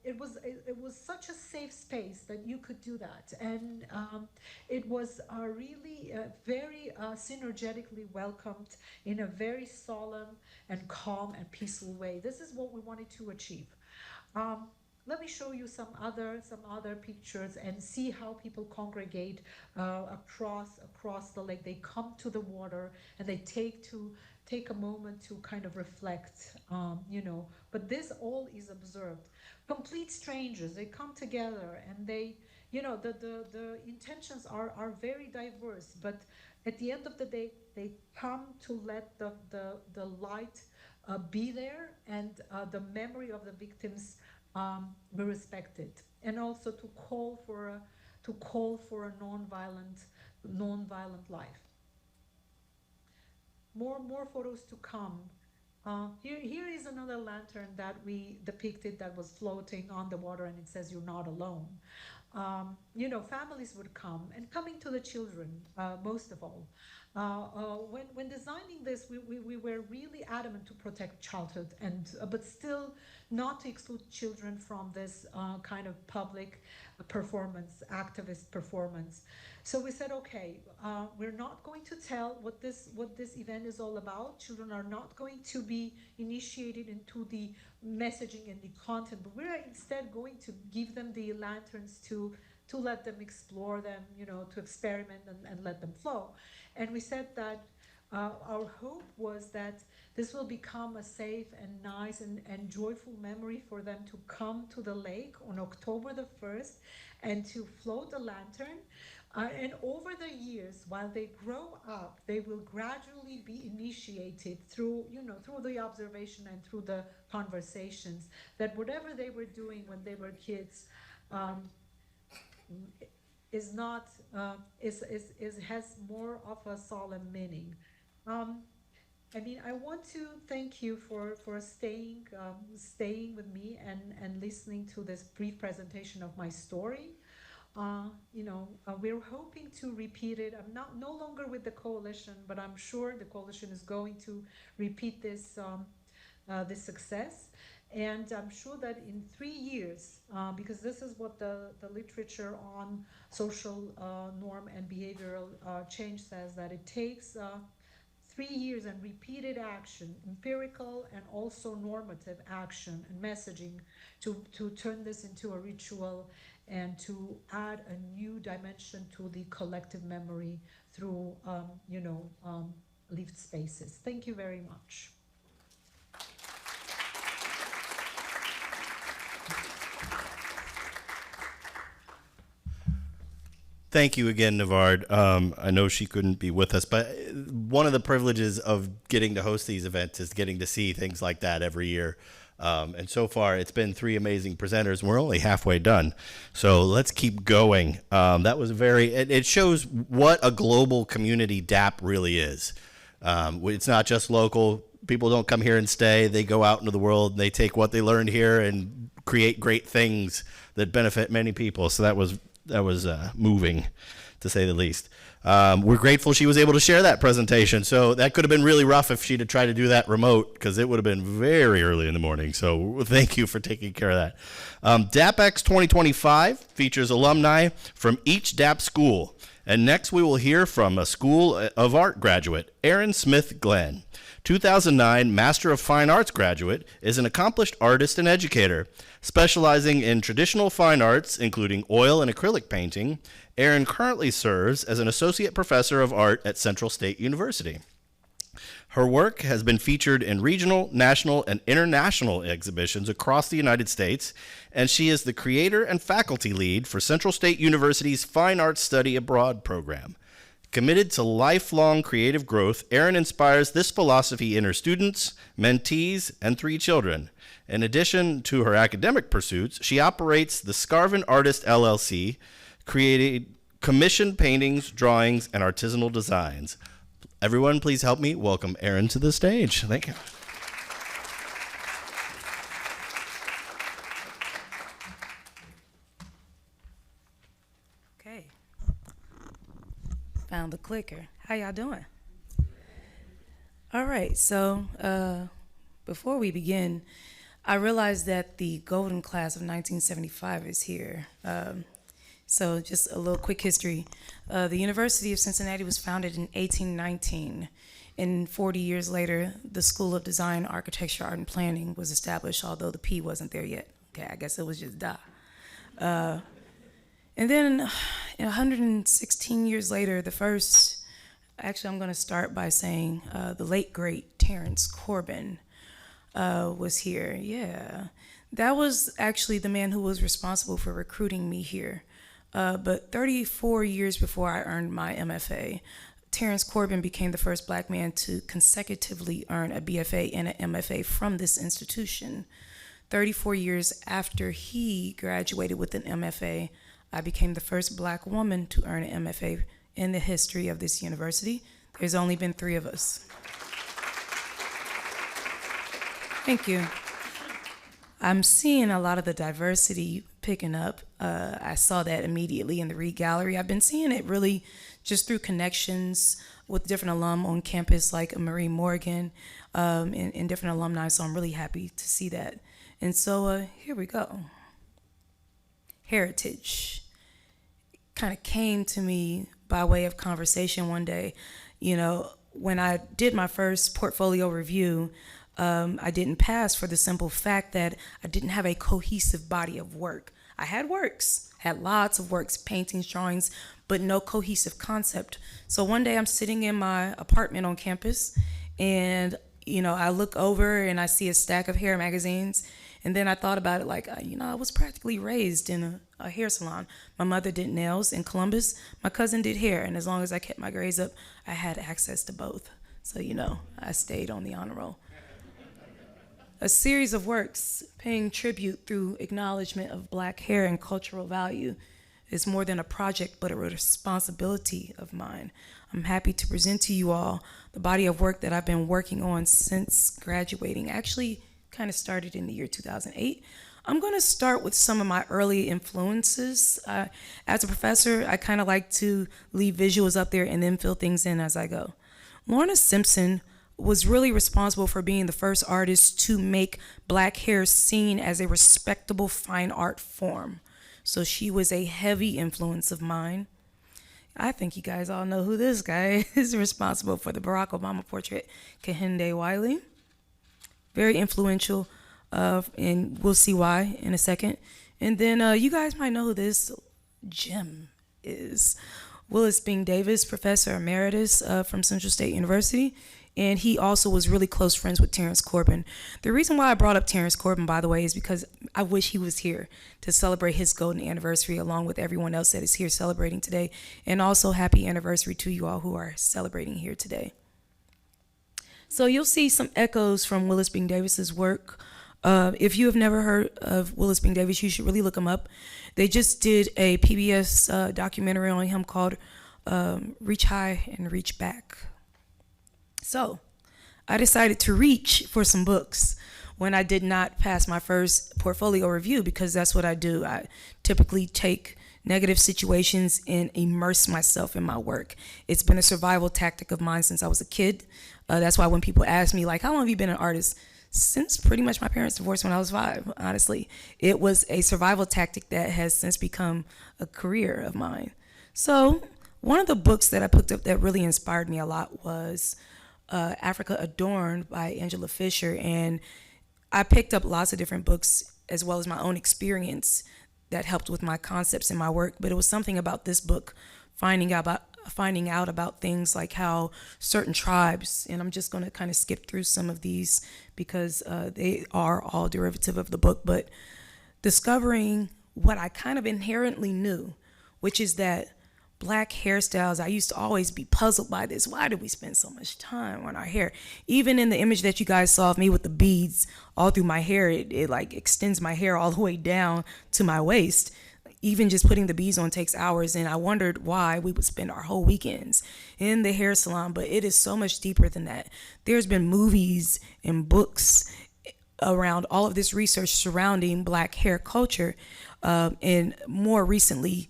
It was such a safe space that you could do that, and it was really very synergetically welcomed in a very solemn and calm and peaceful way. This is what we wanted to achieve. Let me show you some other pictures and see how people congregate across the lake. They come to the water and they take a moment to kind of reflect, but this all is observed. Complete strangers, they come together and they, the intentions are very diverse, but at the end of the day, they come to let the light be there, and the memory of the victims be respected, and also to call for a non-violent life. More photos to come. Here is another lantern that we depicted that was floating on the water, and it says, "You're not alone." Families would come, and coming to the children most of all. When designing this, we were really adamant to protect childhood, but still not to exclude children from this kind of public performance, activist performance. So we said, okay, we're not going to tell what this event is all about. Children are not going to be initiated into the messaging and the content, but we're instead going to give them the lanterns to let them explore them, to experiment and let them flow. And we said that our hope was that this will become a safe and nice and joyful memory for them to come to the lake on October the 1st and to float the lantern. And over the years, while they grow up, they will gradually be initiated through the observation and through the conversations, that whatever they were doing when they were kids has more of a solemn meaning. I want to thank you for staying with me and listening to this brief presentation of my story. We're hoping to repeat it. I'm no longer with the coalition, but I'm sure the coalition is going to repeat this success. And I'm sure that in 3 years, because this is what the literature on social norm and behavioral change says, that it takes 3 years and repeated action, empirical and also normative action and messaging to turn this into a ritual and to add a new dimension to the collective memory through, lived spaces. Thank you very much. Thank you again, Nvard. I know she couldn't be with us, but one of the privileges of getting to host these events is getting to see things like that every year. And so far, it's been 3 amazing presenters, and we're only halfway done. So let's keep going. That was it shows what a global community DAAP really is. It's not just local. People don't come here and stay. They go out into the world, and they take what they learned here and create great things that benefit many people. So that was moving, to say the least. We're grateful she was able to share that presentation. So that could have been really rough if she'd have tried to do that remote, because it would have been very early in the morning. So thank you for taking care of that. DAAPX 2025 features alumni from each DAAP school. And next we will hear from a School of Art graduate, Erin Smith Glenn. 2009 Master of Fine Arts graduate, is an accomplished artist and educator. Specializing in traditional fine arts, including oil and acrylic painting, Erin currently serves as an associate professor of art at Central State University. Her work has been featured in regional, national, and international exhibitions across the United States, and she is the creator and faculty lead for Central State University's Fine Arts Study Abroad program. Committed to lifelong creative growth, Erin inspires this philosophy in her students, mentees, and 3 children. In addition to her academic pursuits, she operates the Scarvin Artist LLC, creating commissioned paintings, drawings, and artisanal designs. Everyone, please help me welcome Erin to the stage. Thank you. Okay. Found the clicker. How y'all doing? All right, so before we begin, I realized that the golden class of 1975 is here. So just a little quick history. The University of Cincinnati was founded in 1819, and 40 years later, the School of Design, Architecture, Art, and Planning was established, although the P wasn't there yet. Okay, I guess it was just DA. And then 116 years later, I'm gonna start by saying the late, great Terrence Corbin was here. Yeah, that was actually the man who was responsible for recruiting me here. But 34 years before I earned my MFA, Terrence Corbin became the first Black man to consecutively earn a BFA and an MFA from this institution. 34 years after he graduated with an MFA, I became the first Black woman to earn an MFA in the history of this university. There's only been 3 of us. Thank you. I'm seeing a lot of the diversity picking up. I saw that immediately in the Reed Gallery. I've been seeing it really just through connections with different alum on campus like Marie Morgan and different alumni, so I'm really happy to see that. And so here we go. HAIRitage kind of came to me by way of conversation one day. You know, when I did my first portfolio review, I didn't pass for the simple fact that I didn't have a cohesive body of work. I had works, had lots of works, paintings, drawings, but no cohesive concept. So one day I'm sitting in my apartment on campus, and I look over and I see a stack of hair magazines, and then I thought about it like, I was practically raised in a hair salon. My mother did nails in Columbus, my cousin did hair, and as long as I kept my grades up, I had access to both. So, I stayed on the honor roll. A series of works paying tribute through acknowledgement of Black hair and cultural value is more than a project, but a responsibility of mine. I'm happy to present to you all the body of work that I've been working on since graduating. Actually, kind of started in the year 2008. I'm going to start with some of my early influences. As a professor, I kind of like to leave visuals up there and then fill things in as I go. Lorna Simpson was really responsible for being the first artist to make black hair seen as a respectable fine art form. So she was a heavy influence of mine. I think you guys all know who this guy is, responsible for the Barack Obama portrait, Kehinde Wiley. Very influential, and we'll see why in a second. And then you guys might know who this gem is. Willis Bing Davis, Professor Emeritus from Central State University. And he also was really close friends with Terrence Corbin. The reason why I brought up Terrence Corbin, by the way, is because I wish he was here to celebrate his golden anniversary along with everyone else that is here celebrating today. And also happy anniversary to you all who are celebrating here today. So you'll see some echoes from Willis Bing Davis's work. If you have never heard of Willis Bing Davis, you should really look him up. They just did a PBS documentary on him called Reach High and Reach Back. So I decided to reach for some books when I did not pass my first portfolio review, because that's what I do. I typically take negative situations and immerse myself in my work. It's been a survival tactic of mine since I was a kid. That's why when people ask me, like, how long have you been an artist? Since pretty much my parents divorced when I was 5, honestly. It was a survival tactic that has since become a career of mine. So one of the books that I picked up that really inspired me a lot was Africa Adorned by Angela Fisher. And I picked up lots of different books as well as my own experience that helped with my concepts in my work. But it was something about this book, finding out about things like how certain tribes, and I'm just going to kind of skip through some of these because they are all derivative of the book, but discovering what I kind of inherently knew, which is that black hairstyles, I used to always be puzzled by this. Why do we spend so much time on our hair? Even in the image that you guys saw of me with the beads all through my hair, it like extends my hair all the way down to my waist. Even just putting the beads on takes hours, and I wondered why we would spend our whole weekends in the hair salon, but it is so much deeper than that. There's been movies and books around all of this research surrounding black hair culture, and more recently,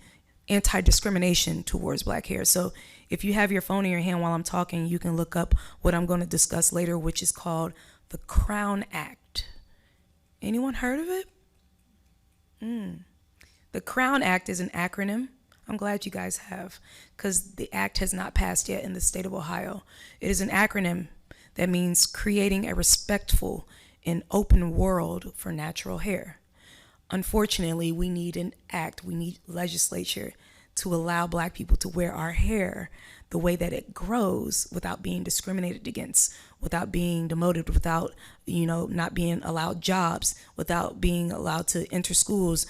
anti-discrimination towards black hair. So if you have your phone in your hand while I'm talking, you can look up what I'm going to discuss later, which is called the Crown Act. Anyone heard of it? The Crown Act is an acronym. I'm glad you guys have, because the act has not passed yet in the state of Ohio. It is an acronym that means creating a respectful and open world for natural hair. Unfortunately, we need an act, we need legislature to allow black people to wear our hair the way that it grows without being discriminated against, without being demoted, without, not being allowed jobs, without being allowed to enter schools.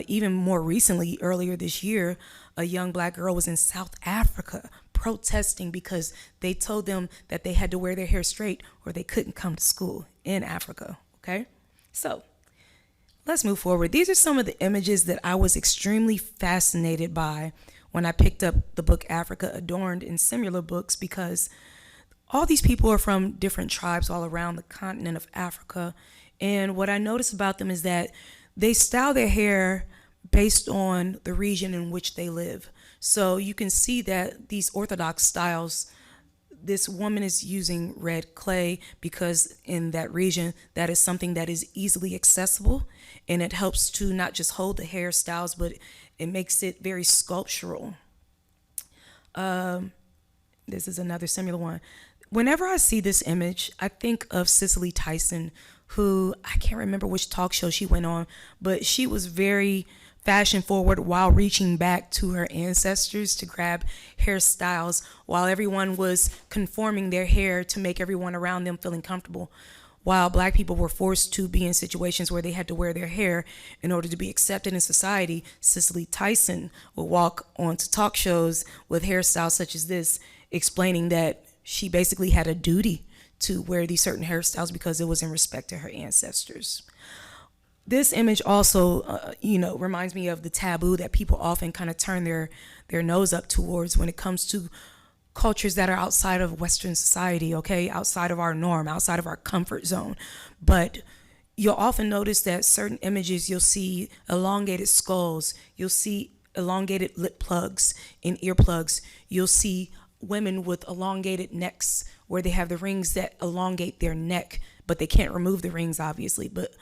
Even more recently, earlier this year, a young black girl was in South Africa protesting because they told them that they had to wear their hair straight or they couldn't come to school in Africa, okay? So let's move forward. These are some of the images that I was extremely fascinated by when I picked up the book Africa Adorned and similar books, because all these people are from different tribes all around the continent of Africa. And what I noticed about them is that they style their hair based on the region in which they live. So you can see that these orthodox styles, this woman is using red clay because in that region, that is something that is easily accessible, and it helps to not just hold the hairstyles, but it makes it very sculptural. This is another similar one. Whenever I see this image, I think of Cicely Tyson, who, I can't remember which talk show she went on, but she was very fashion forward while reaching back to her ancestors to grab hairstyles while everyone was conforming their hair to make everyone around them feeling comfortable. While black people were forced to be in situations where they had to wear their hair in order to be accepted in society, Cicely Tyson would walk onto talk shows with hairstyles such as this, explaining that she basically had a duty to wear these certain hairstyles because it was in respect to her ancestors. This image also, reminds me of the taboo that people often kind of turn their nose up towards when it comes to cultures that are outside of Western society, okay, outside of our norm, outside of our comfort zone. But you'll often notice that certain images, you'll see elongated skulls, you'll see elongated lip plugs and earplugs, you'll see women with elongated necks, where they have the rings that elongate their neck, but they can't remove the rings, obviously. But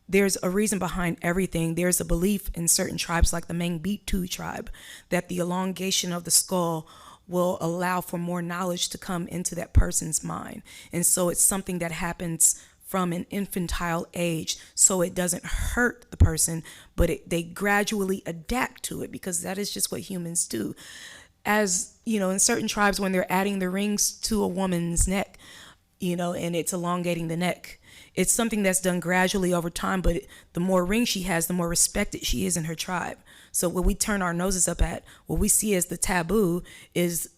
there's a reason behind everything. There's a belief in certain tribes, like the Mangbetu tribe, that the elongation of the skull will allow for more knowledge to come into that person's mind. And so it's something that happens from an infantile age, so it doesn't hurt the person, but they gradually adapt to it, because that is just what humans do. As you know, in certain tribes, when they're adding the rings to a woman's neck, you know, and it's elongating the neck, it's something that's done gradually over time, but the more rings she has, the more respected she is in her tribe. So what we turn our noses up at, what we see as the taboo, is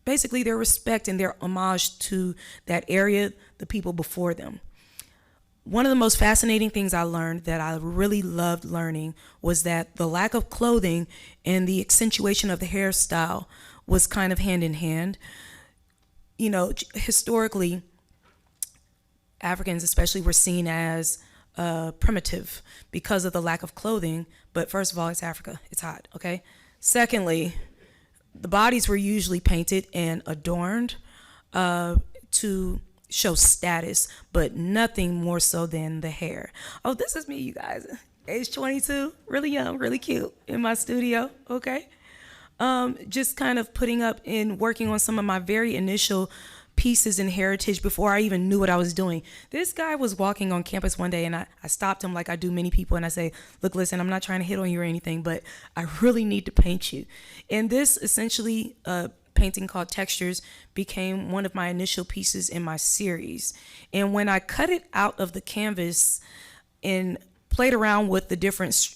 basically their respect and their homage to that area, the people before them. One of the most fascinating things I learned, that I really loved learning, was that the lack of clothing and the accentuation of the hairstyle was kind of hand in hand. You know, historically, Africans especially were seen as primitive because of the lack of clothing. But first of all, it's Africa, it's hot, okay? Secondly, the bodies were usually painted and adorned to show status, but nothing more so than the hair. Oh, this is me, you guys. Age 22, really young, really cute, in my studio, okay? Just kind of putting up and working on some of my very initial pieces in HAIRitage before I even knew what I was doing. This guy was walking on campus one day, and I stopped him like I do many people, and I say, look, listen, I'm not trying to hit on you or anything, but I really need to paint you. And this essentially, painting called Textures, became one of my initial pieces in my series. And when I cut it out of the canvas and played around with the different,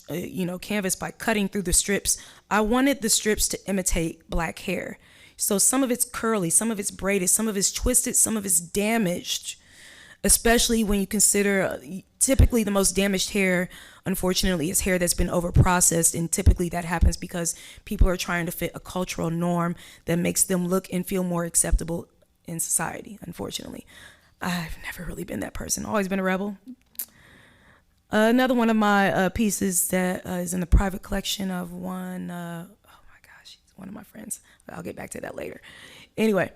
canvas by cutting through the strips, I wanted the strips to imitate black hair. So some of it's curly, some of it's braided, some of it's twisted, some of it's damaged, especially when you consider typically the most damaged hair, unfortunately, is hair that's been over-processed, and typically that happens because people are trying to fit a cultural norm that makes them look and feel more acceptable in society, unfortunately. I've never really been that person, always been a rebel. Another one of my pieces that is in the private collection of one, one of my friends. I'll get back to that later. Anyway,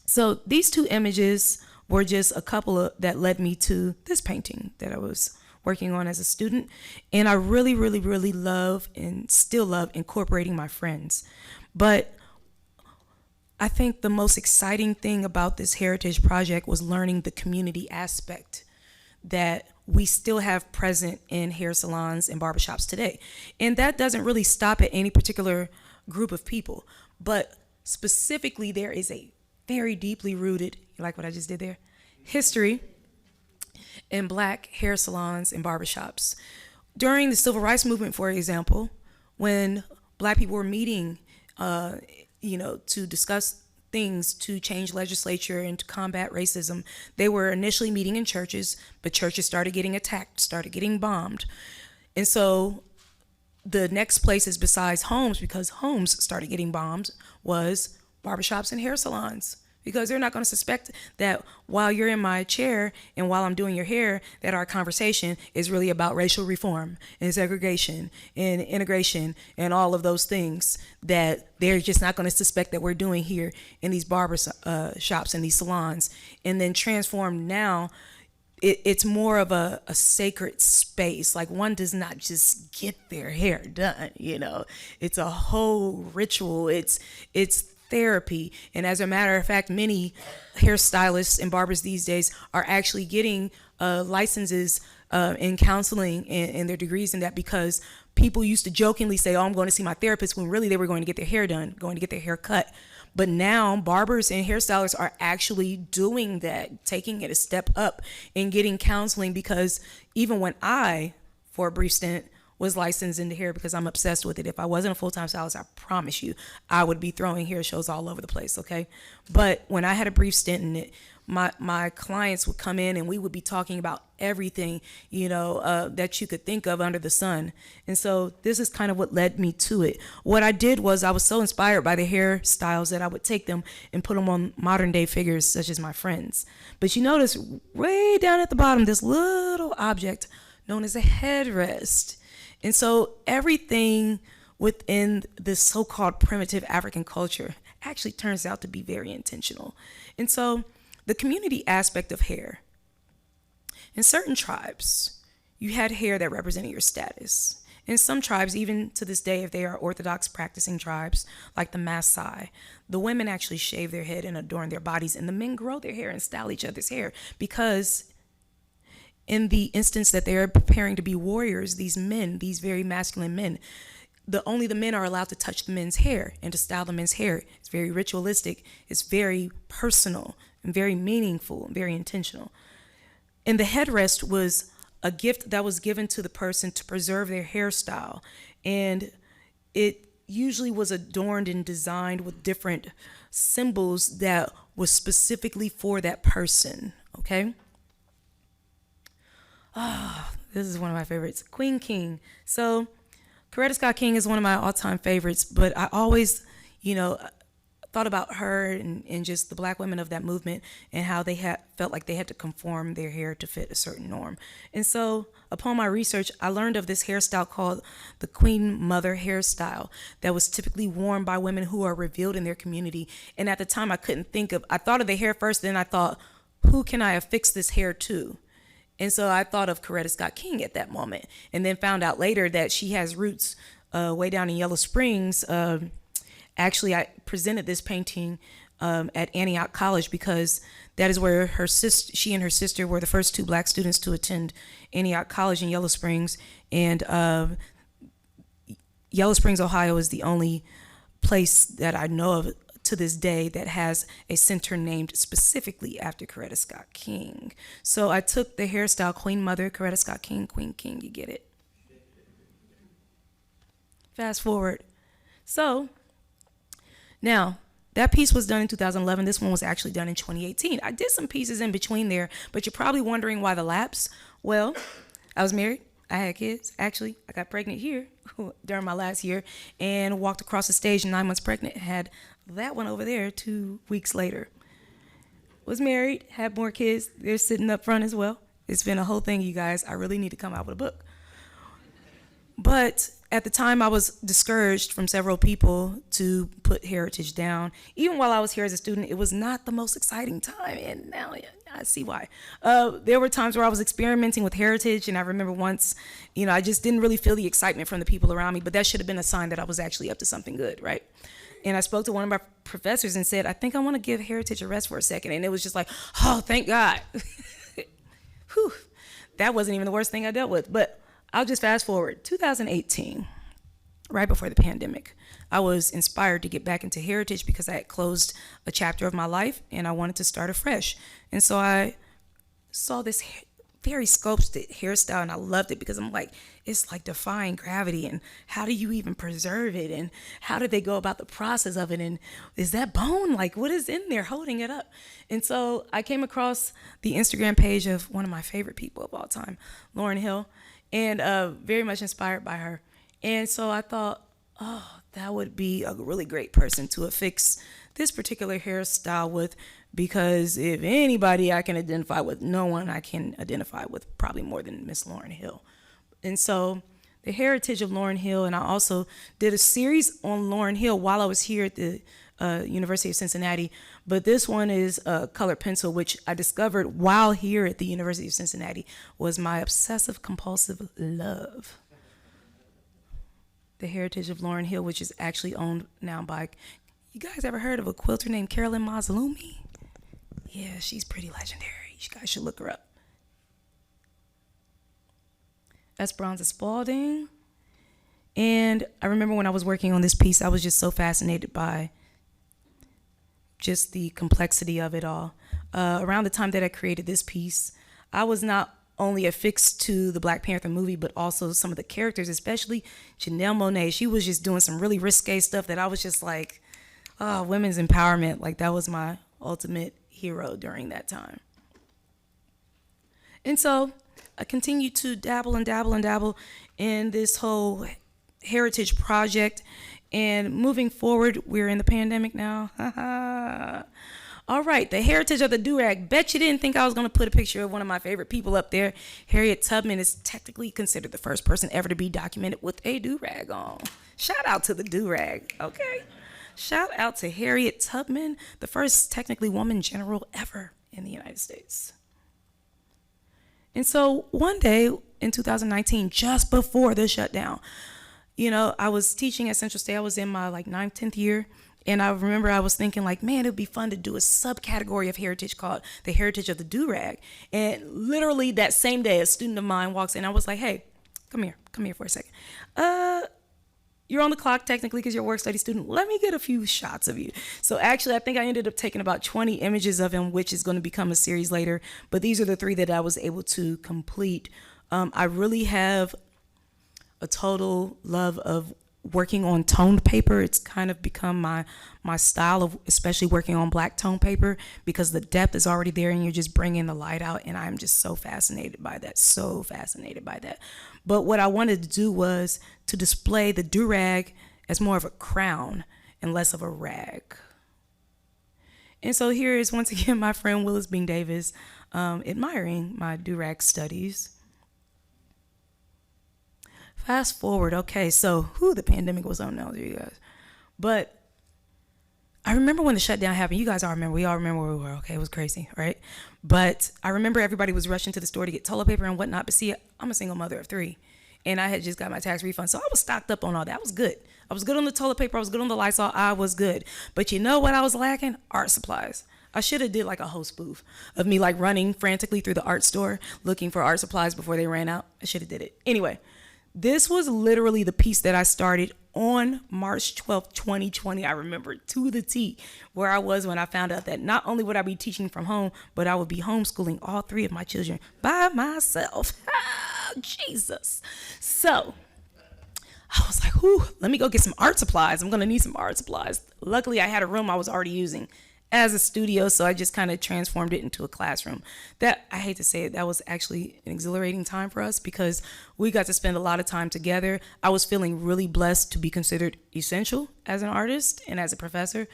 so these two images were just a couple that led me to this painting that I was working on as a student. And I really, really, really love and still love incorporating my friends. But I think the most exciting thing about this HAIRitage project was learning the community aspect that we still have present in hair salons and barbershops today. And that doesn't really stop at any particular group of people, but specifically there is a very deeply rooted, you like what I just did there, history in black hair salons and barbershops. During the civil rights movement, for example, when black people were meeting, to discuss things to change legislature and to combat racism, they were initially meeting in churches, but churches started getting attacked, started getting bombed. And so the next places besides homes, because homes started getting bombed, was barbershops and hair salons. Because they're not going to suspect that while you're in my chair and while I'm doing your hair, that our conversation is really about racial reform and segregation and integration and all of those things that they're just not going to suspect that we're doing here in these barber shops and these salons. And then transformed now, it's more of a sacred space. Like, one does not just get their hair done, It's a whole ritual. It's therapy. And as a matter of fact, many hairstylists and barbers these days are actually getting licenses in counseling and their degrees in that, because people used to jokingly say, oh, I'm going to see my therapist, when really they were going to get their hair done, going to get their hair cut. But now barbers and hairstylists are actually doing that, taking it a step up and getting counseling, because even when I, for a brief stint, was licensed into hair, because I'm obsessed with it. If I wasn't a full-time stylist, I promise you, I would be throwing hair shows all over the place, okay? But when I had a brief stint in it, my clients would come in and we would be talking about everything, that you could think of under the sun. And so this is kind of what led me to it. What I did was, I was so inspired by the hairstyles that I would take them and put them on modern day figures such as my friends. But you notice way down at the bottom, this little object known as a headrest. And so everything within this so-called primitive African culture actually turns out to be very intentional. And so the community aspect of hair. In certain tribes, you had hair that represented your status. In some tribes, even to this day, if they are Orthodox practicing tribes, like the Maasai, the women actually shave their head and adorn their bodies, and the men grow their hair and style each other's hair, because in the instance that they're preparing to be warriors, these men, these very masculine men, only the men are allowed to touch the men's hair and to style the men's hair. It's very ritualistic, it's very personal, and very meaningful, and very intentional. And the headrest was a gift that was given to the person to preserve their hairstyle. And it usually was adorned and designed with different symbols that was specifically for that person, okay? This is one of my favorites, Queen King. So Coretta Scott King is one of my all-time favorites, but I always, thought about her and just the black women of that movement and how they felt like they had to conform their hair to fit a certain norm. And so upon my research, I learned of this hairstyle called the Queen Mother hairstyle that was typically worn by women who are revealed in their community. And at the time I thought of the hair first, then I thought, who can I affix this hair to? And so I thought of Coretta Scott King at that moment, and then found out later that she has roots way down in Yellow Springs. Actually, I presented this painting at Antioch College because that is where she and her sister were the first two black students to attend Antioch College in Yellow Springs. And Yellow Springs, Ohio is the only place that I know of to this day that has a center named specifically after Coretta Scott King. So I took the hairstyle Queen Mother, Coretta Scott King, Queen King, you get it? Fast forward. So now, that piece was done in 2011. This one was actually done in 2018. I did some pieces in between there, but you're probably wondering why the lapse. Well, I was married. I had kids. Actually, I got pregnant here during my last year and walked across the stage 9 months pregnant. Had that one over there 2 weeks later. Was married, had more kids. They're sitting up front as well. It's been a whole thing, you guys. I really need to come out with a book. But at the time, I was discouraged from several people to put HAIRitage down. Even while I was here as a student, it was not the most exciting time, and now I see why. There were times where I was experimenting with HAIRitage, and I remember once, I just didn't really feel the excitement from the people around me, but that should have been a sign that I was actually up to something good, right? And I spoke to one of my professors and said, I think I want to give HAIRitage a rest for a second, and it was just like, oh, thank God. Whew. That wasn't even the worst thing I dealt with, but I'll just fast forward. 2018, right before the pandemic, I was inspired to get back into HAIRitage because I had closed a chapter of my life and I wanted to start afresh. And so I saw this very sculpted hairstyle and I loved it because I'm like, it's like defying gravity, and how do you even preserve it, and how do they go about the process of it, and is that bone, like what is in there holding it up? And so I came across the Instagram page of one of my favorite people of all time, Lauryn Hill, and very much inspired by her. And so I thought, oh, that would be a really great person to affix this particular hairstyle with, because if anybody I can identify with, no one I can identify with probably more than Miss Lauryn Hill. And so the HAIRitage of Lauryn Hill, and I also did a series on Lauryn Hill while I was here at the University of Cincinnati, but this one is colored pencil, which I discovered while here at the University of Cincinnati was my obsessive compulsive love. The HAIRitage of Lauryn Hill, which is actually owned now by, you guys ever heard of a quilter named Carolyn Mazzalumi? Yeah, she's pretty legendary. You guys should look her up. Esperanza Spalding. And I remember when I was working on this piece, I was just so fascinated by just the complexity of it all. Around the time that I created this piece, I was not only affixed to the Black Panther movie, but also some of the characters, especially Janelle Monáe. She was just doing some really risque stuff that I was just like, oh, women's empowerment. Like that was my ultimate hero during that time. And so I continued to dabble in this whole HAIRitage project. And moving forward, we're in the pandemic now. All right, the HAIRitage of the do-rag. Bet you didn't think I was going to put a picture of one of my favorite people up there. Harriet Tubman is technically considered the first person ever to be documented with a do-rag on. Shout out to the do-rag, okay? Shout out to Harriet Tubman, the first technically woman general ever in the United States. And so one day in 2019, just before the shutdown, I was teaching at Central State. I was in my 9th, 10th year. And I remember I was thinking man, it would be fun to do a subcategory of heritage called the heritage of the do-rag. And literally that same day, a student of mine walks in. I was like, hey, come here for a second. You're on the clock technically because you're a work study student. Let me get a few shots of you. So actually, I think I ended up taking about 20 images of him, which is going to become a series later. But these are the 3 that I was able to complete. I really have a total love of working on toned paper. It's kind of become my style of especially working on black toned paper because the depth is already there and you're just bringing the light out, and I'm just so fascinated by that. But what I wanted to do was to display the do-rag as more of a crown and less of a rag. And so here is once again my friend Willis Bing Davis admiring my do-rag studies. Fast forward, okay, so the pandemic was on now, you guys. But I remember when the shutdown happened. You guys all remember. We all remember where we were, okay? It was crazy, right? But I remember everybody was rushing to the store to get toilet paper and whatnot. But see, I'm a single mother of 3. And I had just got my tax refund. So I was stocked up on all that. I was good. I was good on the toilet paper. I was good on the Lysol. I was good. But you know what I was lacking? Art supplies. I should have did a whole spoof of me running frantically through the art store looking for art supplies before they ran out. I should have did it. Anyway, this was literally the piece that I started on March 12th, 2020. I remember to the T where I was when I found out that not only would I be teaching from home, but I would be homeschooling all 3 of my children by myself. Jesus. So I was like, let me go get some art supplies. I'm going to need some art supplies. Luckily, I had a room I was already using as a studio, so I just kind of transformed it into a classroom. That, I hate to say it, that was actually an exhilarating time for us because we got to spend a lot of time together. I was feeling really blessed to be considered essential as an artist and as a professor.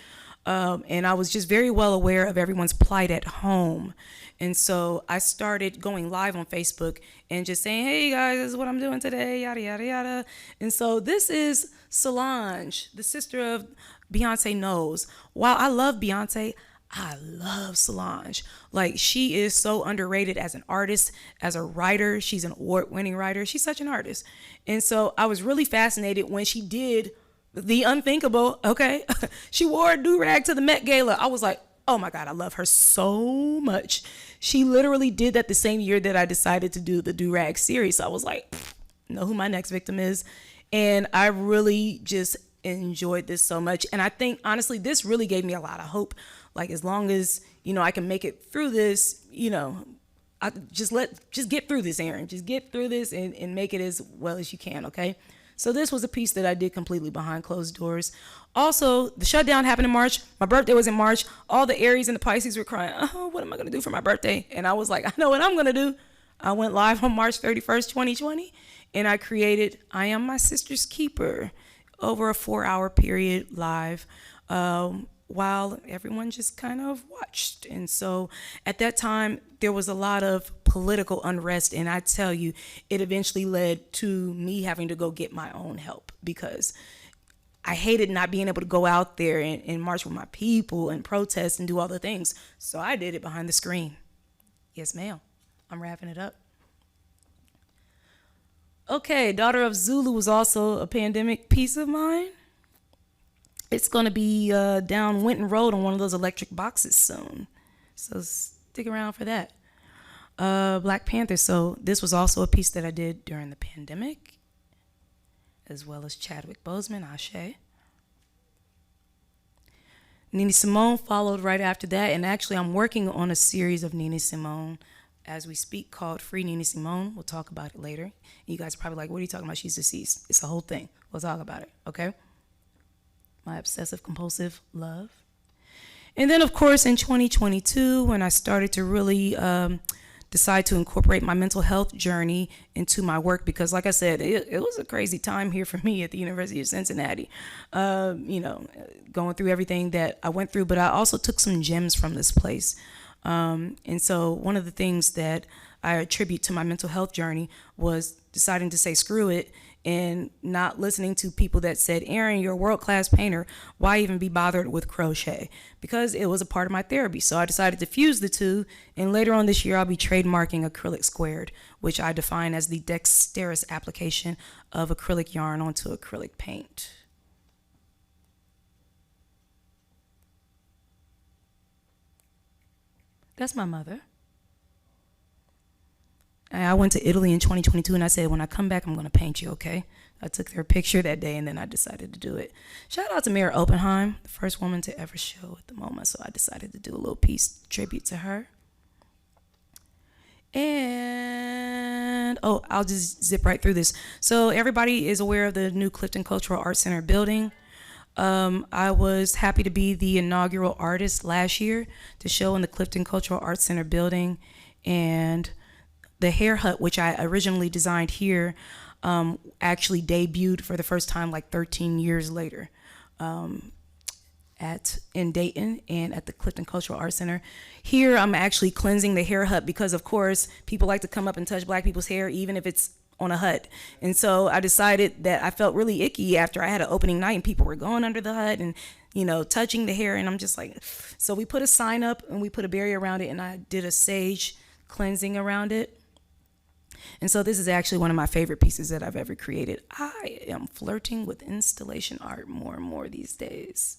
And I was just very well aware of everyone's plight at home. And so I started going live on Facebook and just saying, hey guys, this is what I'm doing today, yada, yada, yada. And so this is Solange, the sister of Beyonce Knowles. While I love Beyonce, I love Solange. She is so underrated as an artist, as a writer. She's an award-winning writer. She's such an artist. And so I was really fascinated when she did the unthinkable, okay? She wore a do-rag to the Met Gala. I was like, oh my God, I love her so much. She literally did that the same year that I decided to do the do-rag series. So I was like, know who my next victim is. And I really just enjoyed this so much. And I think, honestly, this really gave me a lot of hope. As long as, I can make it through this, just get through this, Erin. Just get through this and make it as well as you can, okay? So this was a piece that I did completely behind closed doors. Also, the shutdown happened in March. My birthday was in March. All the Aries and the Pisces were crying, oh, what am I going to do for my birthday? And I was like, I know what I'm going to do. I went live on March 31st, 2020, and I created I Am My Sister's Keeper over a 4-hour period live while everyone just kind of watched. And so at that time, there was a lot of political unrest. And I tell you, it eventually led to me having to go get my own help because I hated not being able to go out there and march with my people and protest and do all the things. So I did it behind the screen. Yes, ma'am. I'm wrapping it up. Okay, Daughter of Zulu was also a pandemic piece of mine. It's going to be down Winton Road on one of those electric boxes soon. So stick around for that. Black Panther. So this was also a piece that I did during the pandemic, as well as Chadwick Boseman, Ashe. Nina Simone followed right after that. And actually, I'm working on a series of Nina Simone as we speak called Free Nina Simone. We'll talk about it later. You guys are probably like, what are you talking about? She's deceased. It's the whole thing. We'll talk about it, okay? My obsessive compulsive love. And then, of course, in 2022, when I started to really decide to incorporate my mental health journey into my work, because like I said, it was a crazy time here for me at the University of Cincinnati, going through everything that I went through, but I also took some gems from this place. And so one of the things that I attribute to my mental health journey was deciding to say screw it and not listening to people that said, Erin, you're a world-class painter. Why even be bothered with crochet? Because it was a part of my therapy. So I decided to fuse the two. And later on this year, I'll be trademarking acrylic squared, which I define as the dexterous application of acrylic yarn onto acrylic paint. That's my mother. I went to Italy in 2022 and I said, when I come back, I'm going to paint you, okay? I took their picture that day and then I decided to do it. Shout out to Mayor Oppenheim, the first woman to ever show at the MoMA. So I decided to do a little piece tribute to her. And, oh, I'll just zip right through this. So everybody is aware of the new Clifton Cultural Arts Center building. I was happy to be the inaugural artist last year to show in the Clifton Cultural Arts Center building. And the hair hut, which I originally designed here, actually debuted for the first time like 13 years later in Dayton and at the Clifton Cultural Arts Center. Here, I'm actually cleansing the hair hut because, of course, people like to come up and touch Black people's hair, even if it's on a hut. And so I decided that I felt really icky after I had an opening night and people were going under the hut and, you know, touching the hair. And I'm just like, so we put a sign up and we put a barrier around it and I did a sage cleansing around it. And so this is actually one of my favorite pieces that I've ever created. I am flirting with installation art more and more these days.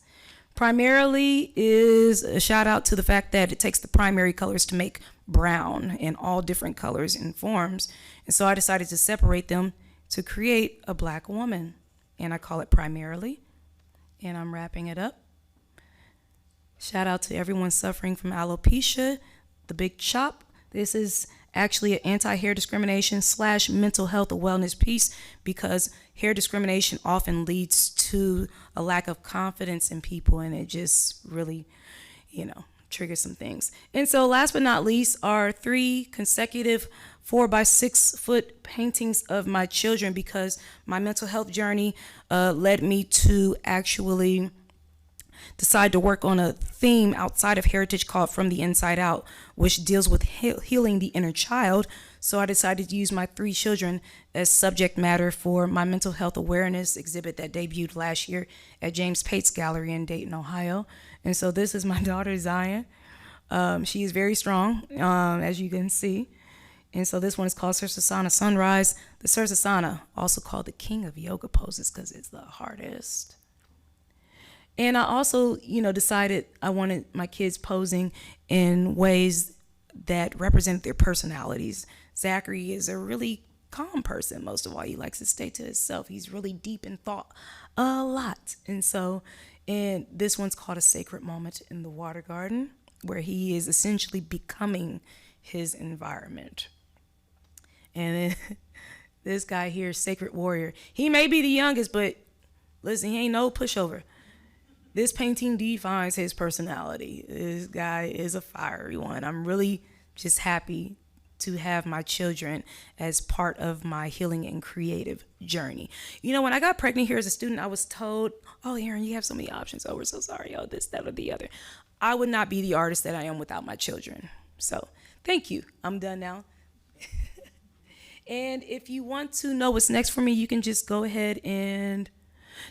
Primarily is a shout out to the fact that it takes the primary colors to make brown in all different colors and forms. And so I decided to separate them to create a Black woman. And I call it Primarily. And I'm wrapping it up. Shout out to everyone suffering from alopecia, the big chop. This is actually an anti-hair discrimination / mental health or wellness piece because hair discrimination often leads to a lack of confidence in people and it just really, you know, triggers some things. And so last but not least are 3 consecutive 4x6 foot paintings of my children because my mental health journey led me to actually decide to work on a theme outside of HAIRitage called From the Inside Out, which deals with healing the inner child. So I decided to use my 3 children as subject matter for my mental health awareness exhibit that debuted last year at James Pate's Gallery in Dayton, Ohio. And so this is my daughter, Zion. She is very strong, as you can see. And so this one is called Sirsasana Sunrise. The Sirsasana, also called the king of yoga poses because it's the hardest. And I also, you know, decided I wanted my kids posing in ways that represent their personalities. Zachary is a really calm person. Most of all, he likes to stay to himself. He's really deep in thought a lot. And so, and this one's called A Sacred Moment in the Water Garden, where he is essentially becoming his environment. And then this guy here, Sacred Warrior. He may be the youngest, but listen, he ain't no pushover. This painting defines his personality. This guy is a fiery one. I'm really just happy to have my children as part of my healing and creative journey. You know, when I got pregnant here as a student, I was told, oh, Erin, you have so many options. Oh, we're so sorry. Oh, this, that, or the other. I would not be the artist that I am without my children. So thank you. I'm done now. And if you want to know what's next for me, you can just go ahead and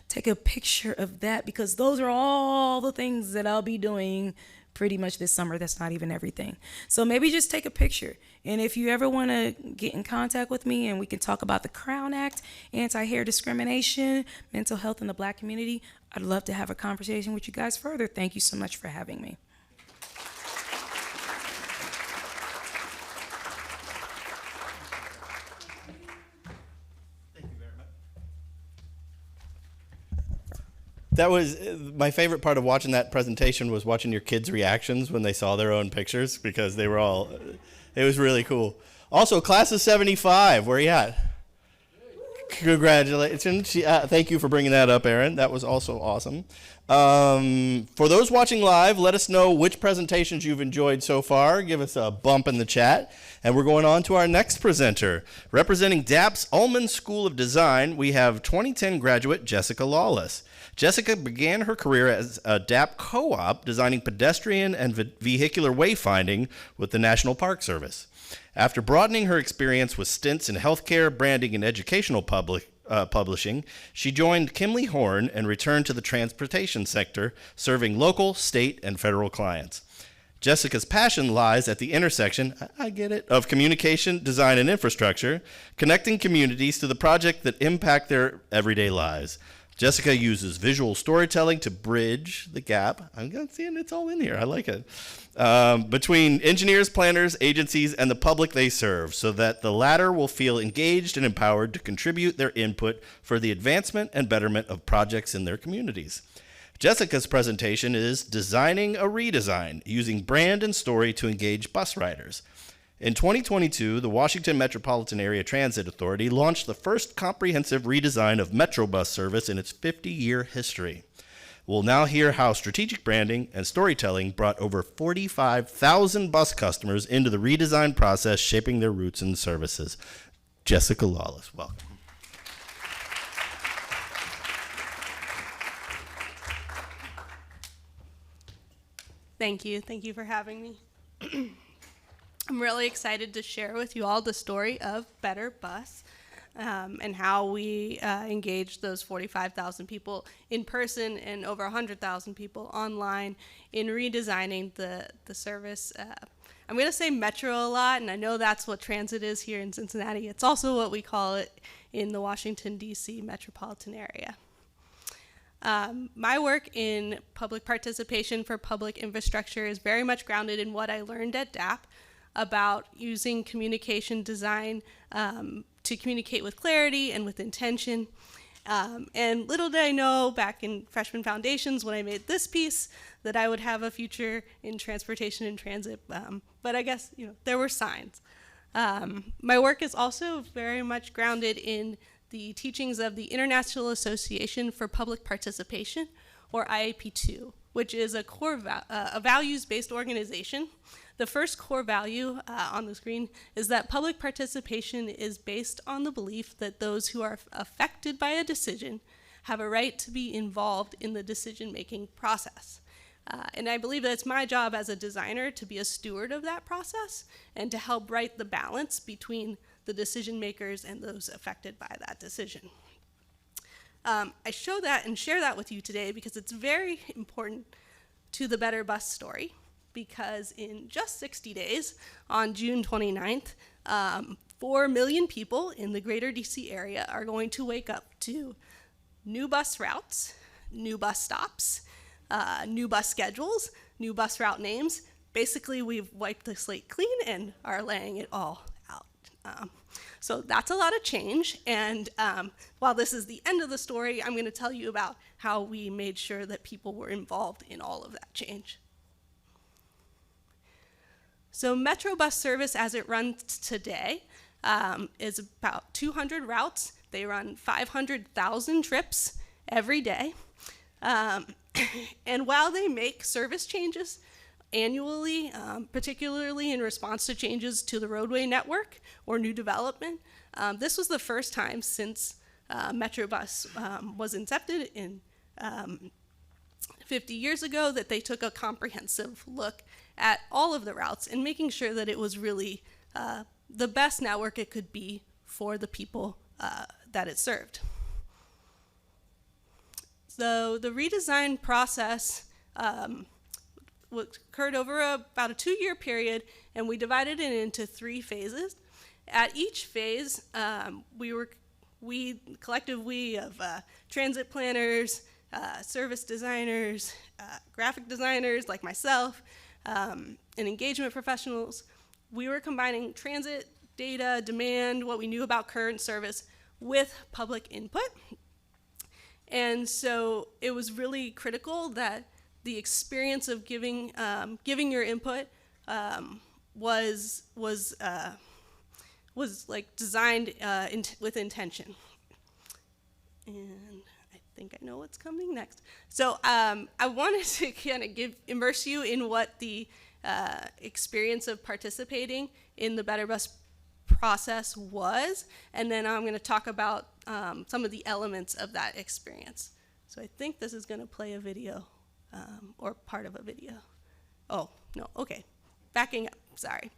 take a picture of that because those are all the things that I'll be doing pretty much this summer. That's not even everything. So maybe just take a picture. And if you ever want to get in contact with me and we can talk about the Crown Act, anti-hair discrimination, mental health in the Black community, I'd love to have a conversation with you guys further. Thank you so much for having me. That was my favorite part of watching that presentation was watching your kids' reactions when they saw their own pictures because they were all, it was really cool. Also, class of 75, where are you at? Congratulations. Thank you for bringing that up, Erin. That was also awesome. For those watching live, let us know which presentations you've enjoyed so far. Give us a bump in the chat. And we're going on to our next presenter. Representing DAAP's Ullman School of Design, we have 2010 graduate Jessica Lawless. Jessica began her career as a DAAP co-op designing pedestrian and vehicular wayfinding with the National Park Service. After broadening her experience with stints in healthcare, branding, and educational Publishing, she joined Kimley Horn and returned to the transportation sector, serving local, state, and federal clients. Jessica's passion lies at the intersection, I get it, of communication, design, and infrastructure, connecting communities to the projects that impact their everyday lives. Jessica uses visual storytelling to bridge the gap. I'm seeing it's all in here. I like it. Between engineers, planners, agencies, and the public they serve, so that the latter will feel engaged and empowered to contribute their input for the advancement and betterment of projects in their communities. Jessica's presentation is Designing a Redesign, using brand and story to engage bus riders. In 2022, the Washington Metropolitan Area Transit Authority launched the first comprehensive redesign of Metro bus service in its 50-year history. We'll now hear how strategic branding and storytelling brought over 45,000 bus customers into the redesign process, shaping their routes and services. Jessica Lawless, welcome. Thank you. Thank you for having me. I'm really excited to share with you all the story of Better Bus and how we engaged those 45,000 people in person and over 100,000 people online in redesigning the service. I'm going to say Metro a lot, and I know that's what transit is here in Cincinnati. It's also what we call it in the Washington, D.C. metropolitan area. My work in public participation for public infrastructure is very much grounded in what I learned at DAAP about using communication design to communicate with clarity and with intention. And little did I know back in freshman foundations when I made this piece that I would have a future in transportation and transit, but I guess there were signs. My work is also very much grounded in the teachings of the International Association for Public Participation, or IAP2, which is a core a values-based organization. The first core value on the screen is that public participation is based on the belief that those who are affected by a decision have a right to be involved in the decision-making process. And I believe that it's my job as a designer to be a steward of that process and to help write the balance between the decision makers and those affected by that decision. I show that and share that with you today because it's very important to the Better Bus story, because in just 60 days, on June 29th, 4 million people in the greater DC area are going to wake up to new bus routes, new bus stops, new bus schedules, new bus route names. Basically, we've wiped the slate clean and are laying it all out. So that's a lot of change, and while this is the end of the story, I'm going to tell you about how we made sure that people were involved in all of that change. So Metro bus service as it runs today is about 200 routes. They run 500,000 trips every day. And while they make service changes annually, particularly in response to changes to the roadway network or new development, this was the first time since Metrobus was incepted in 50 years ago that they took a comprehensive look at all of the routes and making sure that it was really the best network it could be for the people that it served. So the redesign process occurred over about a 2-year period, and we divided it into 3 phases. At each phase, collective we of transit planners, service designers, graphic designers like myself, and engagement professionals, we were combining transit data, demand, what we knew about current service with public input. And so it was really critical that the experience of giving your input was like designed with intention. And I think I know what's coming next. So I wanted to kind of immerse you in what the experience of participating in the Better Bus process was, and then I'm going to talk about some of the elements of that experience. So I think this is going to play a video, or part of a video. Oh, no, okay. Backing up, sorry.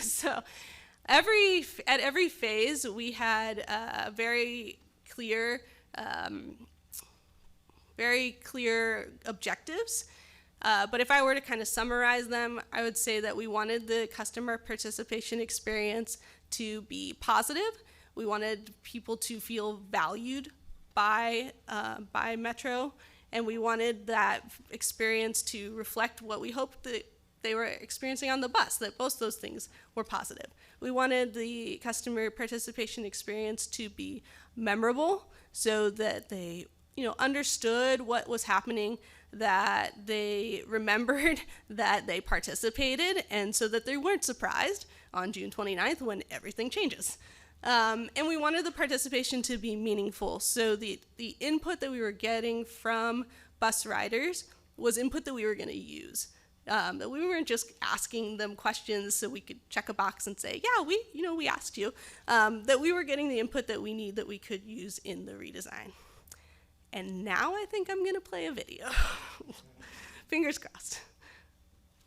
So at every phase, we had very clear objectives. But if I were to kind of summarize them, I would say that we wanted the customer participation experience to be positive. We wanted people to feel valued by Metro, and we wanted that experience to reflect what we hoped that they were experiencing on the bus, that both those things were positive. We wanted the customer participation experience to be memorable so that they understood what was happening, that they remembered that they participated, and so that they weren't surprised on June 29th when everything changes. And we wanted the participation to be meaningful, so the input that we were getting from bus riders was input that we were going to use. That we weren't just asking them questions so we could check a box and say, yeah, we asked you. That we were getting the input that we need that we could use in the redesign. And now I think I'm gonna play a video. Fingers crossed.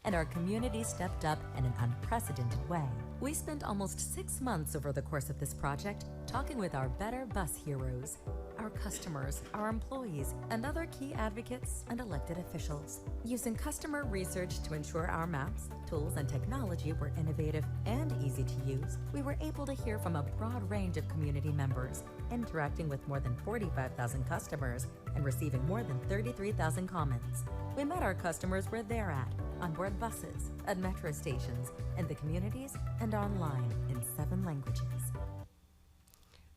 And our community stepped up in an unprecedented way. We spent almost 6 months over the course of this project talking with our Better Bus heroes, our customers, our employees, and other key advocates and elected officials. Using customer research to ensure our maps, tools, and technology were innovative and easy to use, we were able to hear from a broad range of community members, interacting with more than 45,000 customers and receiving more than 33,000 comments. We met our customers where they're at, on board buses, at metro stations, in the communities, and online in 7 languages.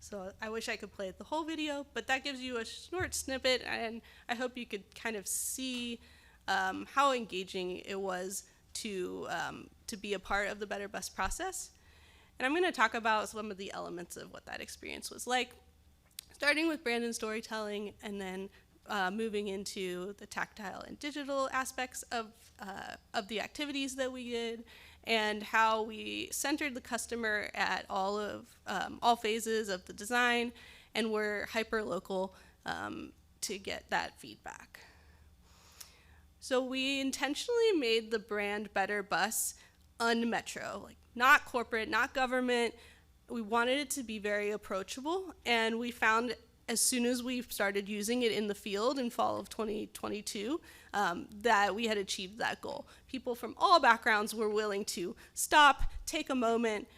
So I wish I could play the whole video, but that gives you a short snippet, and I hope you could kind of see how engaging it was to be a part of the Better Bus process. And I'm going to talk about some of the elements of what that experience was like, starting with brand and storytelling, and then moving into the tactile and digital aspects of the activities that we did, and how we centered the customer at all phases of the design, and were hyper-local to get that feedback. So we intentionally made the brand Better Bus un-metro, like not corporate, not government. We wanted it to be very approachable, and we found as soon as we started using it in the field in fall of 2022, that we had achieved that goal. People from all backgrounds were willing to stop, take a moment.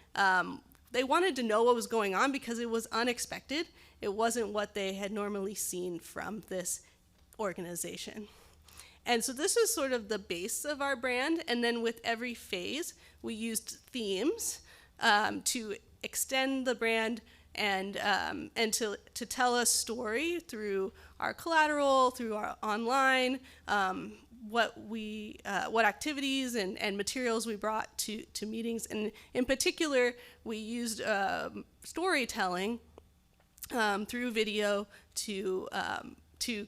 They wanted to know what was going on because it was unexpected. It wasn't what they had normally seen from this organization. And so this was sort of the base of our brand, and then with every phase, we used themes to extend the brand and to tell a story through our collateral, through our online, what activities and materials we brought to meetings. And in particular, we used storytelling through video to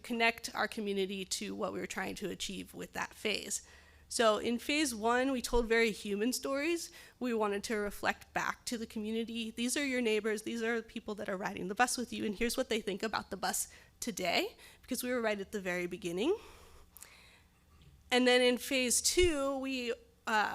connect our community to what we were trying to achieve with that phase. So in phase 1, we told very human stories. We wanted to reflect back to the community. These are your neighbors. These are the people that are riding the bus with you. And here's what they think about the bus today, because we were right at the very beginning. And then in phase 2, we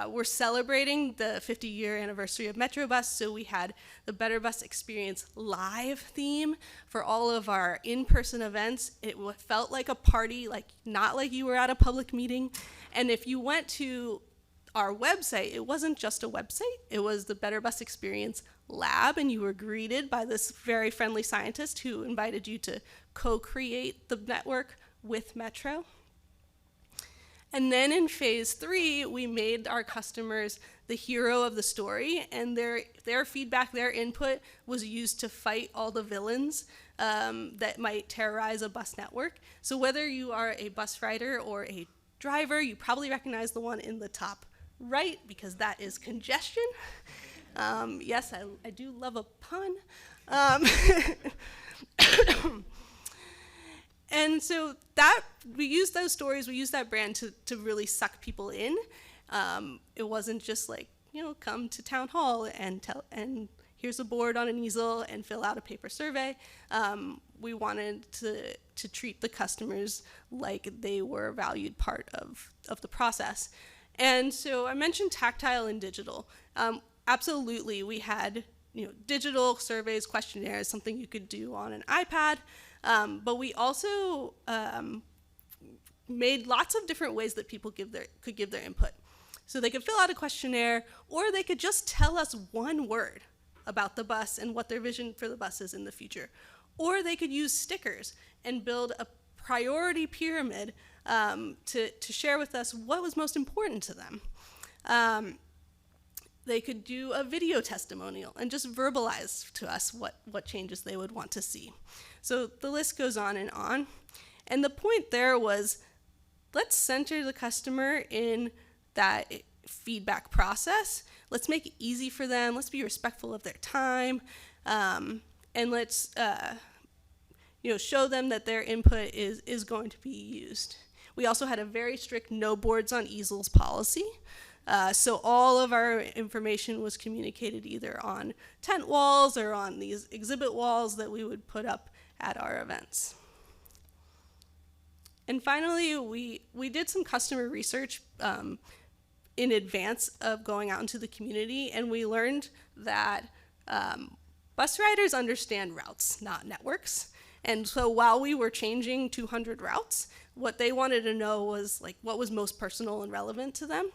were celebrating the 50-year anniversary of Metrobus, so we had the Better Bus Experience live theme for all of our in-person events. It felt like a party, not like you were at a public meeting. And if you went to our website, it wasn't just a website, it was the Better Bus Experience lab, and you were greeted by this very friendly scientist who invited you to co-create the network with Metro. And then in phase 3, we made our customers the hero of the story, and their feedback, their input was used to fight all the villains that might terrorize a bus network. So whether you are a bus rider or a driver, you probably recognize the one in the top right, because that is congestion. Yes, I do love a pun. And so that we used those stories, we used that brand to really suck people in. It wasn't just like, come to town hall and here's a board on an easel and fill out a paper survey. We wanted to treat the customers like they were a valued part of the process. And so I mentioned tactile and digital. absolutely, we had digital surveys, questionnaires, something you could do on an iPad, but we also made lots of different ways that people could give their input. So they could fill out a questionnaire, or they could just tell us one word about the bus and what their vision for the bus is in the future. Or they could use stickers and build a priority pyramid to share with us what was most important to them. They could do a video testimonial and just verbalize to us what changes they would want to see. So the list goes on. And the point there was, let's center the customer in that feedback process. Let's make it easy for them. Let's be respectful of their time. And let's show them that their input is going to be used. We also had a very strict no boards on easels policy. So all of our information was communicated either on tent walls or on these exhibit walls that we would put up at our events. And finally, we did some customer research in advance of going out into the community, and we learned that bus riders understand routes, not networks. And so while we were changing 200 routes, what they wanted to know was what was most personal and relevant to them.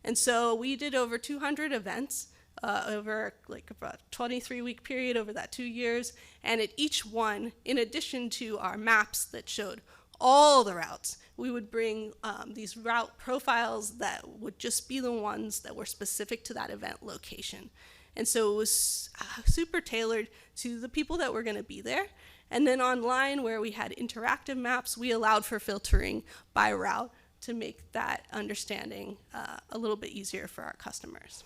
And so we did over 200 events over a 23-week period over that 2 years. And at each one, in addition to our maps that showed all the routes, we would bring these route profiles that would just be the ones that were specific to that event location. And so it was super tailored to the people that were going to be there. And then online, where we had interactive maps, we allowed for filtering by route to make that understanding a little bit easier for our customers.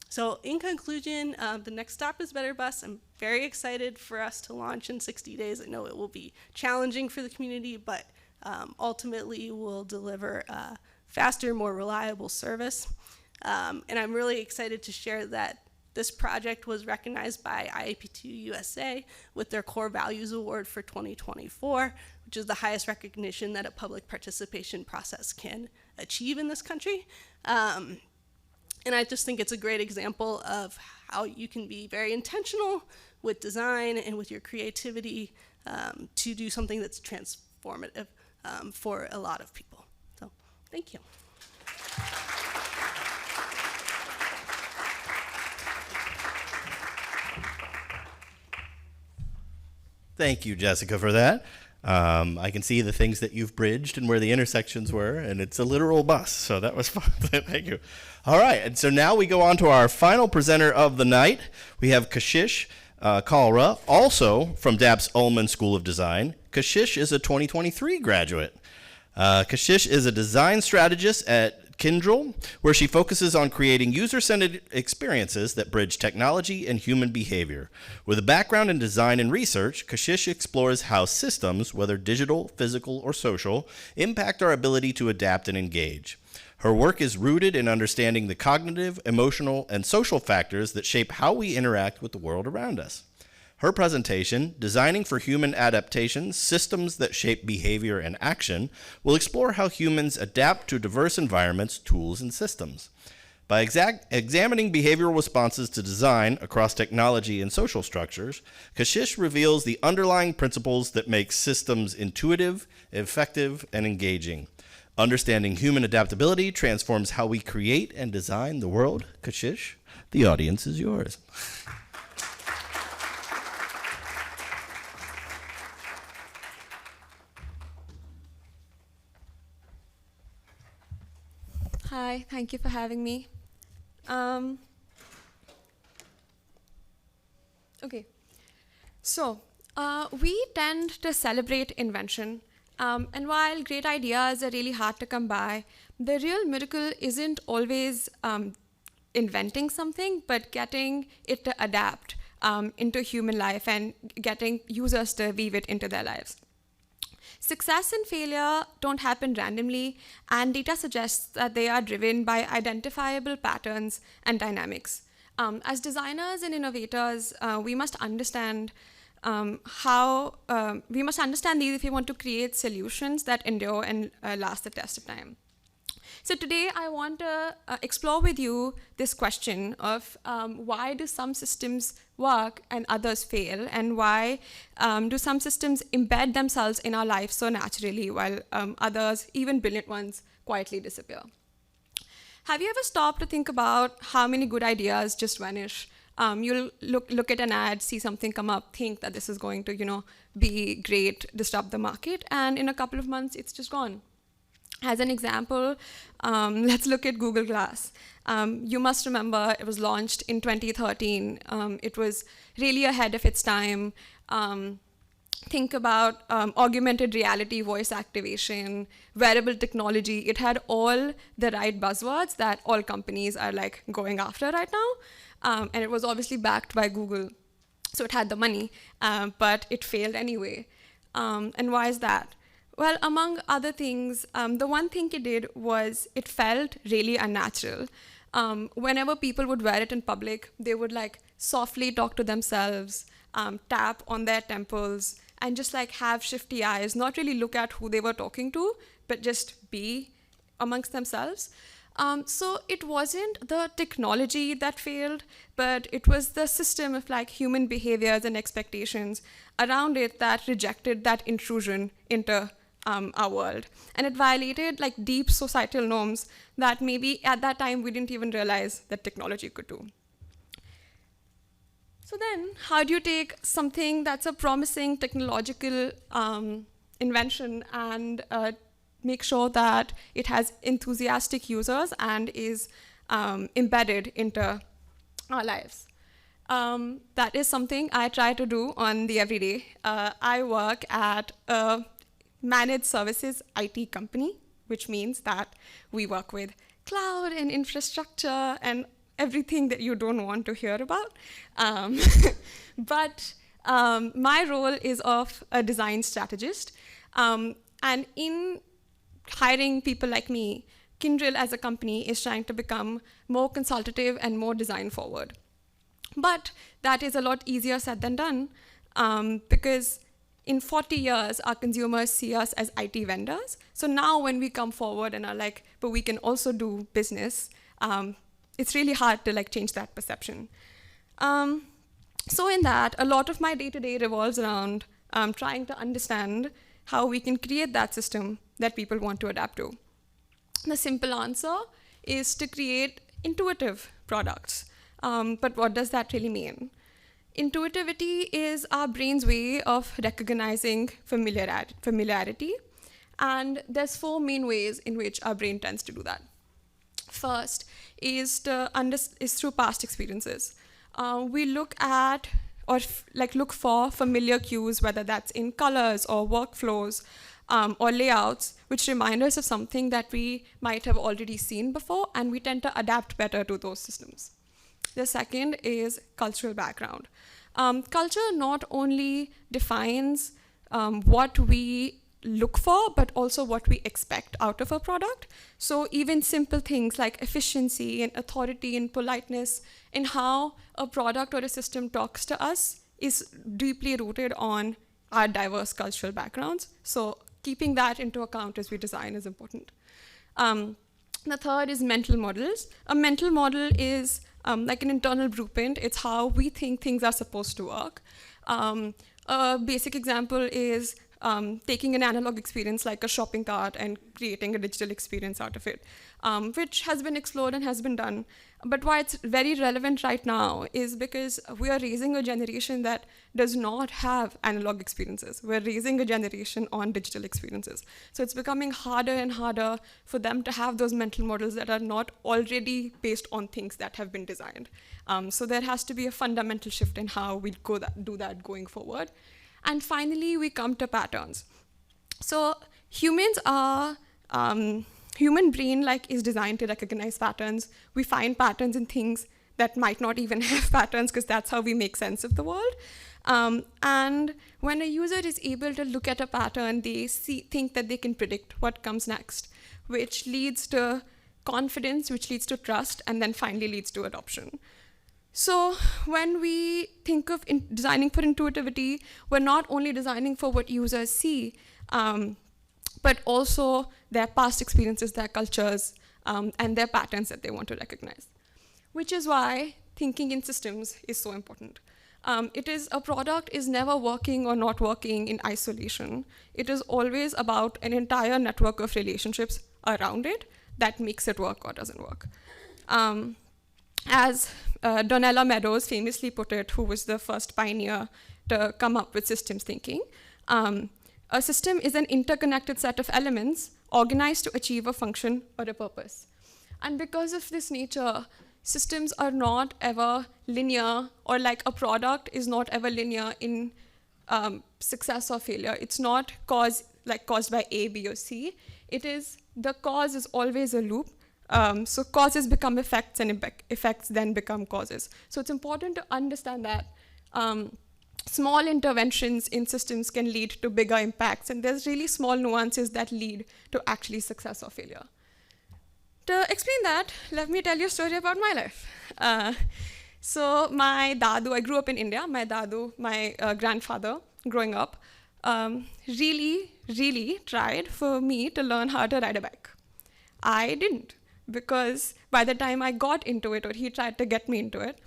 So in conclusion, the next stop is Better Bus. I'm very excited for us to launch in 60 days. I know it will be challenging for the community, but ultimately we'll deliver faster, more reliable service. And I'm really excited to share that this project was recognized by IAP2 USA with their Core Values Award for 2024, which is the highest recognition that a public participation process can achieve in this country. And I just think it's a great example of how you can be very intentional with design and with your creativity to do something that's transformative for a lot of people. So, thank you. Thank you, Jessica, for that. I can see the things that you've bridged and where the intersections were, and it's a literal bus, so that was fun. Thank you. All right, and so now we go on to our final presenter of the night. We have Kashish Kalra, also from DAAP's Ullman School of Design. Kashish is a 2023 graduate. Kashish is a design strategist at Kyndryl, where she focuses on creating user-centered experiences that bridge technology and human behavior. With a background in design and research, Kashish explores how systems, whether digital, physical, or social, impact our ability to adapt and engage. Her work is rooted in understanding the cognitive, emotional, and social factors that shape how we interact with the world around us. Her presentation, Designing for Human Adaptation, Systems that Shape Behavior and Action, will explore how humans adapt to diverse environments, tools, and systems. By examining behavioral responses to design across technology and social structures, Kashish reveals the underlying principles that make systems intuitive, effective, and engaging. Understanding human adaptability transforms how we create and design the world. Kashish, the audience is yours. Hi, thank you for having me. Okay, so we tend to celebrate invention, and while great ideas are really hard to come by, the real miracle isn't always inventing something, but getting it to adapt into human life and getting users to weave it into their lives. Success and failure don't happen randomly, and data suggests that they are driven by identifiable patterns and dynamics. As designers and innovators, we must understand these if we want to create solutions that endure and last the test of time. So today I want to explore with you this question of why do some systems work and others fail, and why do some systems embed themselves in our life so naturally while others, even brilliant ones, quietly disappear. Have you ever stopped to think about how many good ideas just vanish? You'll look at an ad, see something come up, think that this is going to, be great, disrupt the market, and in a couple of months, it's just gone. As an example, let's look at Google Glass. You must remember it was launched in 2013. It was really ahead of its time. Think about augmented reality, voice activation, wearable technology. It had all the right buzzwords that all companies are like going after right now. And it was obviously backed by Google. So it had the money, but it failed anyway. And why is that? Well, among other things, the one thing it did was it felt really unnatural. Whenever people would wear it in public, they would like softly talk to themselves, tap on their temples, and just like have shifty eyes, not really look at who they were talking to, but just be amongst themselves. So it wasn't the technology that failed, but it was the system of like human behaviors and expectations around it that rejected that intrusion into our world. And it violated like deep societal norms that maybe at that time we didn't even realize that technology could do. So then, how do you take something that's a promising technological invention and make sure that it has enthusiastic users and is embedded into our lives? That is something I try to do on the everyday. I work at a managed services IT company, which means that we work with cloud and infrastructure and everything that you don't want to hear about. But my role is of a design strategist. And in hiring people like me, Kyndryl as a company is trying to become more consultative and more design forward. But that is a lot easier said than done because in 40 years, our consumers see us as IT vendors. So now when we come forward and are like, but we can also do business, it's really hard to like change that perception. So in that, a lot of my day-to-day revolves around trying to understand how we can create that system that people want to adapt to. The simple answer is to create intuitive products. But what does that really mean? Intuitivity is our brain's way of recognizing familiarity. And there's 4 main ways in which our brain tends to do that. First is through past experiences. We look at or look for familiar cues, whether that's in colors or workflows or layouts, which remind us of something that we might have already seen before, and we tend to adapt better to those systems. The second is cultural background. Culture not only defines what we look for, but also what we expect out of a product. So even simple things like efficiency and authority and politeness in how a product or a system talks to us is deeply rooted on our diverse cultural backgrounds. So keeping that into account as we design is important. The third is mental models. A mental model is like an internal blueprint. It's how we think things are supposed to work. A basic example is taking an analog experience like a shopping cart and creating a digital experience out of it, which has been explored and has been done. But why it's very relevant right now is because we are raising a generation that does not have analog experiences. We're raising a generation on digital experiences. So it's becoming harder and harder for them to have those mental models that are not already based on things that have been designed. So there has to be a fundamental shift in how we do that going forward. And finally, we come to patterns. So humans are, human brain is designed to recognize patterns. We find patterns in things that might not even have patterns because that's how we make sense of the world. And when a user is able to look at a pattern, they think that they can predict what comes next, which leads to confidence, which leads to trust, and then finally leads to adoption. So when we think of designing for intuitivity, we're not only designing for what users see, but also their past experiences, their cultures, and their patterns that they want to recognize. Which is why thinking in systems is so important. A product is never working or not working in isolation. It is always about an entire network of relationships around it that makes it work or doesn't work. As Donella Meadows famously put it, who was the first pioneer to come up with systems thinking, a system is an interconnected set of elements organized to achieve a function or a purpose. And because of this nature, systems are not ever linear, or like a product is not ever linear in success or failure. It's not caused by A, B, or C. The cause is always a loop. So causes become effects, and effects then become causes. So it's important to understand that small interventions in systems can lead to bigger impacts, and there's really small nuances that lead to actually success or failure. To explain that, let me tell you a story about my life. So my dadu, I grew up in India. My dadu, my grandfather, growing up, really tried for me to learn how to ride a bike. I didn't, because by the time I got into it, or he tried to get me into it,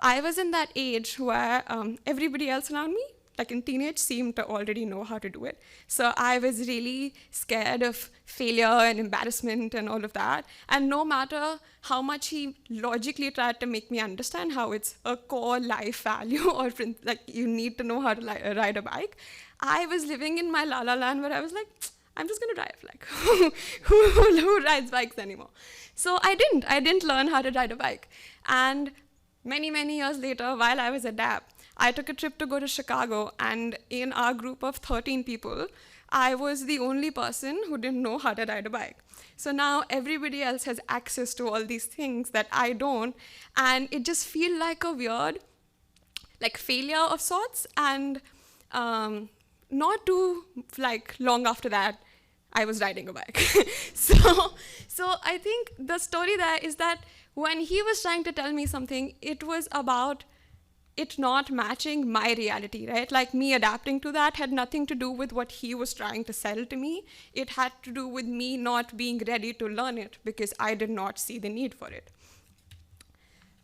I was in that age where everybody else around me, like in teenage, seemed to already know how to do it. So I was really scared of failure and embarrassment and all of that. And no matter how much he logically tried to make me understand how it's a core life value, or like you need to know how to ride a bike, I was living in my la-la land where I was like, I'm just gonna drive, like, who rides bikes anymore? So I didn't learn how to ride a bike. And many years later, while I was at DAAP, I took a trip to go to Chicago, and in our group of 13 people, I was the only person who didn't know how to ride a bike. So now everybody else has access to all these things that I don't, and it just feels like a weird, like, failure of sorts. And not too long after that, I was riding a bike. So I think the story there is that when he was trying to tell me something, it was about it not matching my reality, right? Like, me adapting to that had nothing to do with what he was trying to sell to me. It had to do with me not being ready to learn it because I did not see the need for it.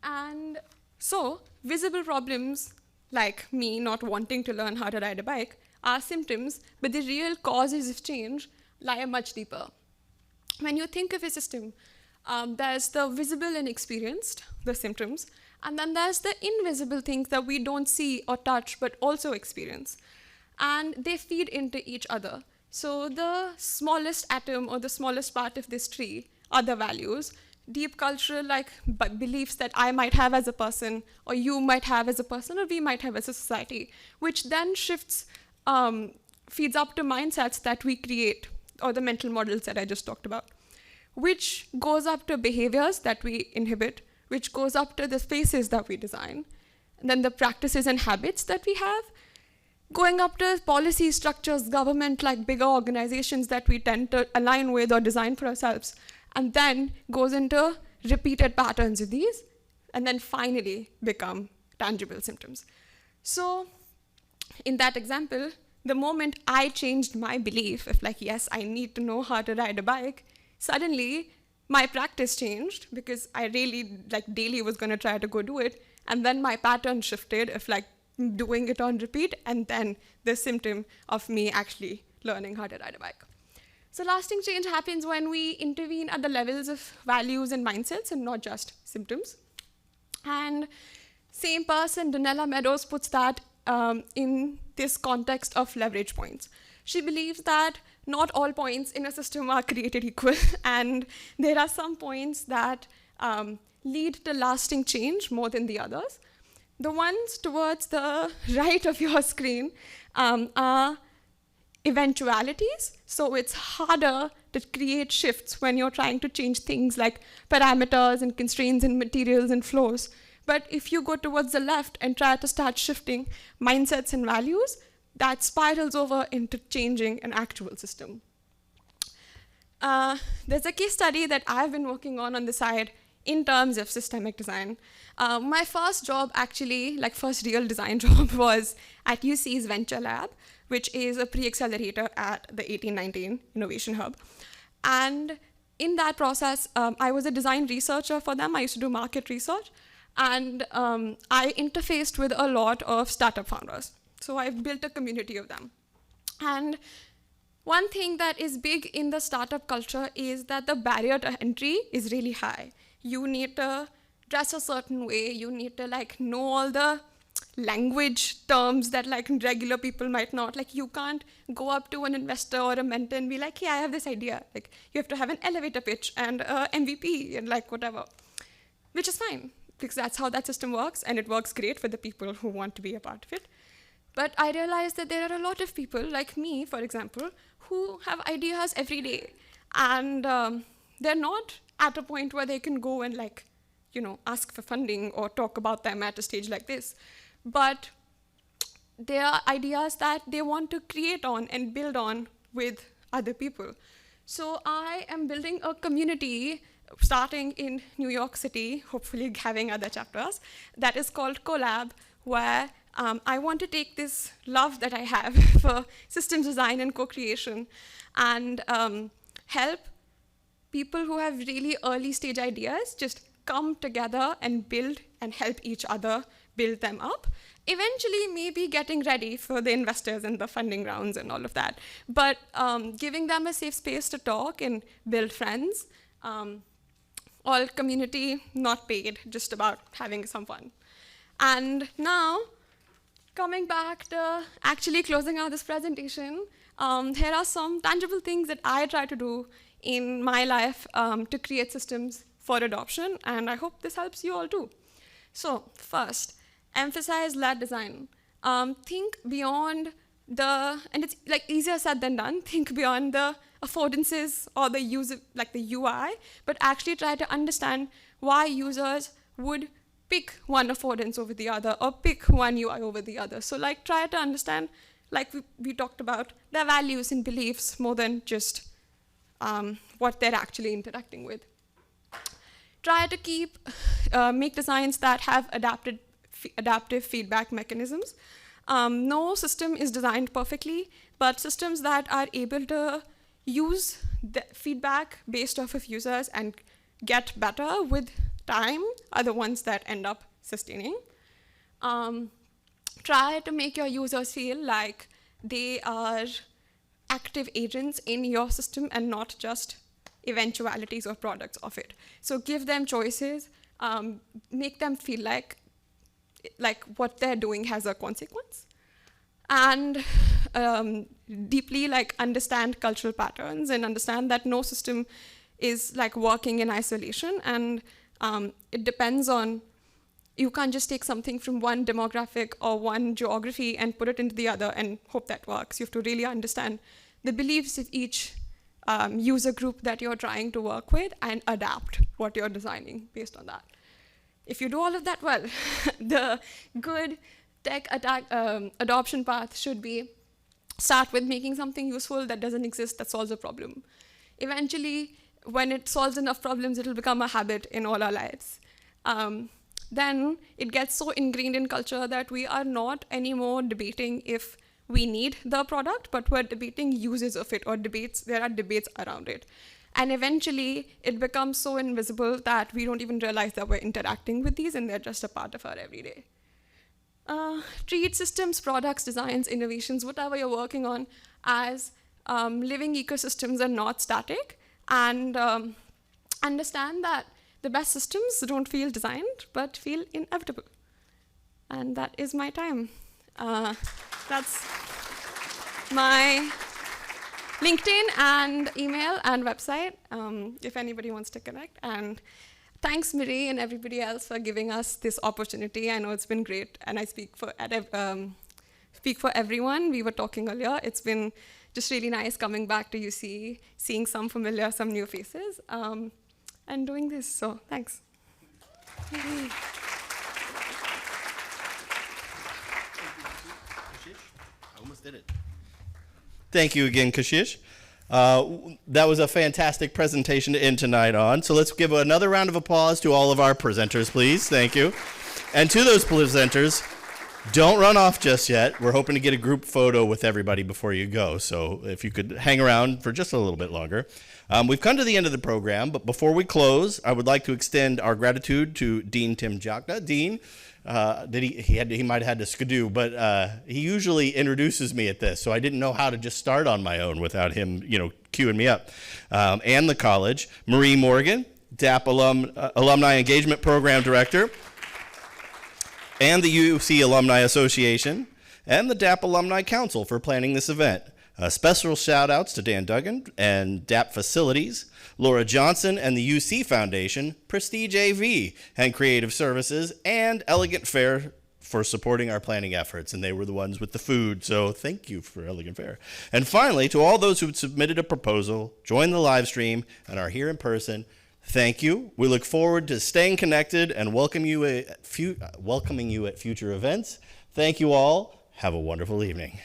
And so visible problems, like me not wanting to learn how to ride a bike, are symptoms, but the real causes of change lie much deeper. When you think of a system, there's the visible and experienced, the symptoms, and then there's the invisible things that we don't see or touch, but also experience. And they feed into each other. So the smallest atom or the smallest part of this tree are the values, deep cultural beliefs that I might have as a person, or you might have as a person, or we might have as a society, which then shifts, feeds up to mindsets that we create, or the mental models that I just talked about, which goes up to behaviors that we inhibit, which goes up to the spaces that we design, and then the practices and habits that we have, going up to policy structures, government, like bigger organizations that we tend to align with or design for ourselves, and then goes into repeated patterns of these, and then finally become tangible symptoms. So in that example, the moment I changed my belief of yes, I need to know how to ride a bike, suddenly my practice changed because I really daily was going to try to go do it. And then my pattern shifted of doing it on repeat, and then the symptom of me actually learning how to ride a bike. So lasting change happens when we intervene at the levels of values and mindsets and not just symptoms. And same person, Donella Meadows, puts that in this context of leverage points. She believes that not all points in a system are created equal, and there are some points that lead to lasting change more than the others. The ones towards the right of your screen are eventualities. So it's harder to create shifts when you're trying to change things like parameters and constraints and materials and flows. But if you go towards the left and try to start shifting mindsets and values, that spirals over into changing an actual system. There's a case study that I've been working on the side in terms of systemic design. My first job actually, first real design job, was at UC's Venture Lab, which is a pre-accelerator at the 1819 Innovation Hub. And in that process, I was a design researcher for them. I used to do market research. And I interfaced with a lot of startup founders. So I've built a community of them. And one thing that is big in the startup culture is that the barrier to entry is really high. You need to dress a certain way. You need to like know all the language terms that like regular people might not. Like you can't go up to an investor or a mentor and be like, hey, I have this idea. Like you have to have an elevator pitch and MVP and like whatever, which is fine, because that's how that system works, and it works great for the people who want to be a part of it. But I realized that there are a lot of people, like me, for example, who have ideas every day, and they're not at a point where they can go and like, you know, ask for funding or talk about them at a stage like this. But there are ideas that they want to create on and build on with other people. So I am building a community starting in New York City, hopefully having other chapters, that is called Collab, where I want to take this love that I have for systems design and co-creation and help people who have really early stage ideas just come together and build and help each other build them up. Eventually, maybe getting ready for the investors and the funding rounds and all of that, but giving them a safe space to talk and build friends. All community, not paid, just about having some fun. And now, coming back to actually closing out this presentation, here are some tangible things that I try to do in my life to create systems for adoption, and I hope this helps you all too. So first, emphasize led design. Think beyond the, and it's like easier said than done, think beyond the affordances or the user, like the UI, but actually try to understand why users would pick one affordance over the other or pick one UI over the other. So like try to understand, like we talked about, their values and beliefs more than just what they're actually interacting with. Try to make designs that have adaptive feedback mechanisms. No system is designed perfectly, but systems that are able to use the feedback based off of users and get better with time are the ones that end up sustaining. Try to make your users feel like they are active agents in your system and not just eventualities or products of it. So give them choices, make them feel like what they're doing has a consequence. And deeply like understand cultural patterns and understand that no system is like working in isolation, and it depends on, you can't just take something from one demographic or one geography and put it into the other and hope that works. You have to really understand the beliefs of each user group that you're trying to work with and adapt what you're designing based on that. If you do all of that well, the good tech adoption path should be start with making something useful that doesn't exist that solves a problem. Eventually, when it solves enough problems, it'll become a habit in all our lives. Then it gets so ingrained in culture that we are not anymore debating if we need the product, but we're debating uses of it, or there are debates around it. And eventually, it becomes so invisible that we don't even realize that we're interacting with these, and they're just a part of our everyday. Treat systems, products, designs, innovations, whatever you're working on, as living ecosystems and not static, and understand that the best systems don't feel designed, but feel inevitable. And that is my time. That's my LinkedIn and email and website, if anybody wants to connect. And thanks, Marie, and everybody else for giving us this opportunity. I know it's been great, and I speak for everyone. We were talking earlier. It's been just really nice coming back to UC, seeing some familiar, some new faces, and doing this. So thanks. I almost did it. Thank you again, Kashish. That was a fantastic presentation to end tonight on. So let's give another round of applause to all of our presenters, please. Thank you. And to those presenters, Don't run off just yet. We're hoping to get a group photo with everybody before you go, so if you could hang around for just a little bit longer. We've come to the end of the program, but before we close, I would like to extend our gratitude to Dean Tim Jokna. Dean, he might have had to skidoo, but he usually introduces me at this, so I didn't know how to just start on my own without him, queuing me up. And the college, Marie Morgan, DAAP Alumni Engagement Program Director, and the UC Alumni Association, and the DAAP Alumni Council for planning this event. Special shout outs to Dan Duggan and DAAP Facilities, Laura Johnson and the UC Foundation, Prestige AV and Creative Services, and Elegant Fare for supporting our planning efforts. And they were the ones with the food, so thank you for Elegant Fare. And finally, to all those who submitted a proposal, joined the live stream, and are here in person, thank you. We look forward to staying connected and welcoming you at future events. Thank you all. Have a wonderful evening.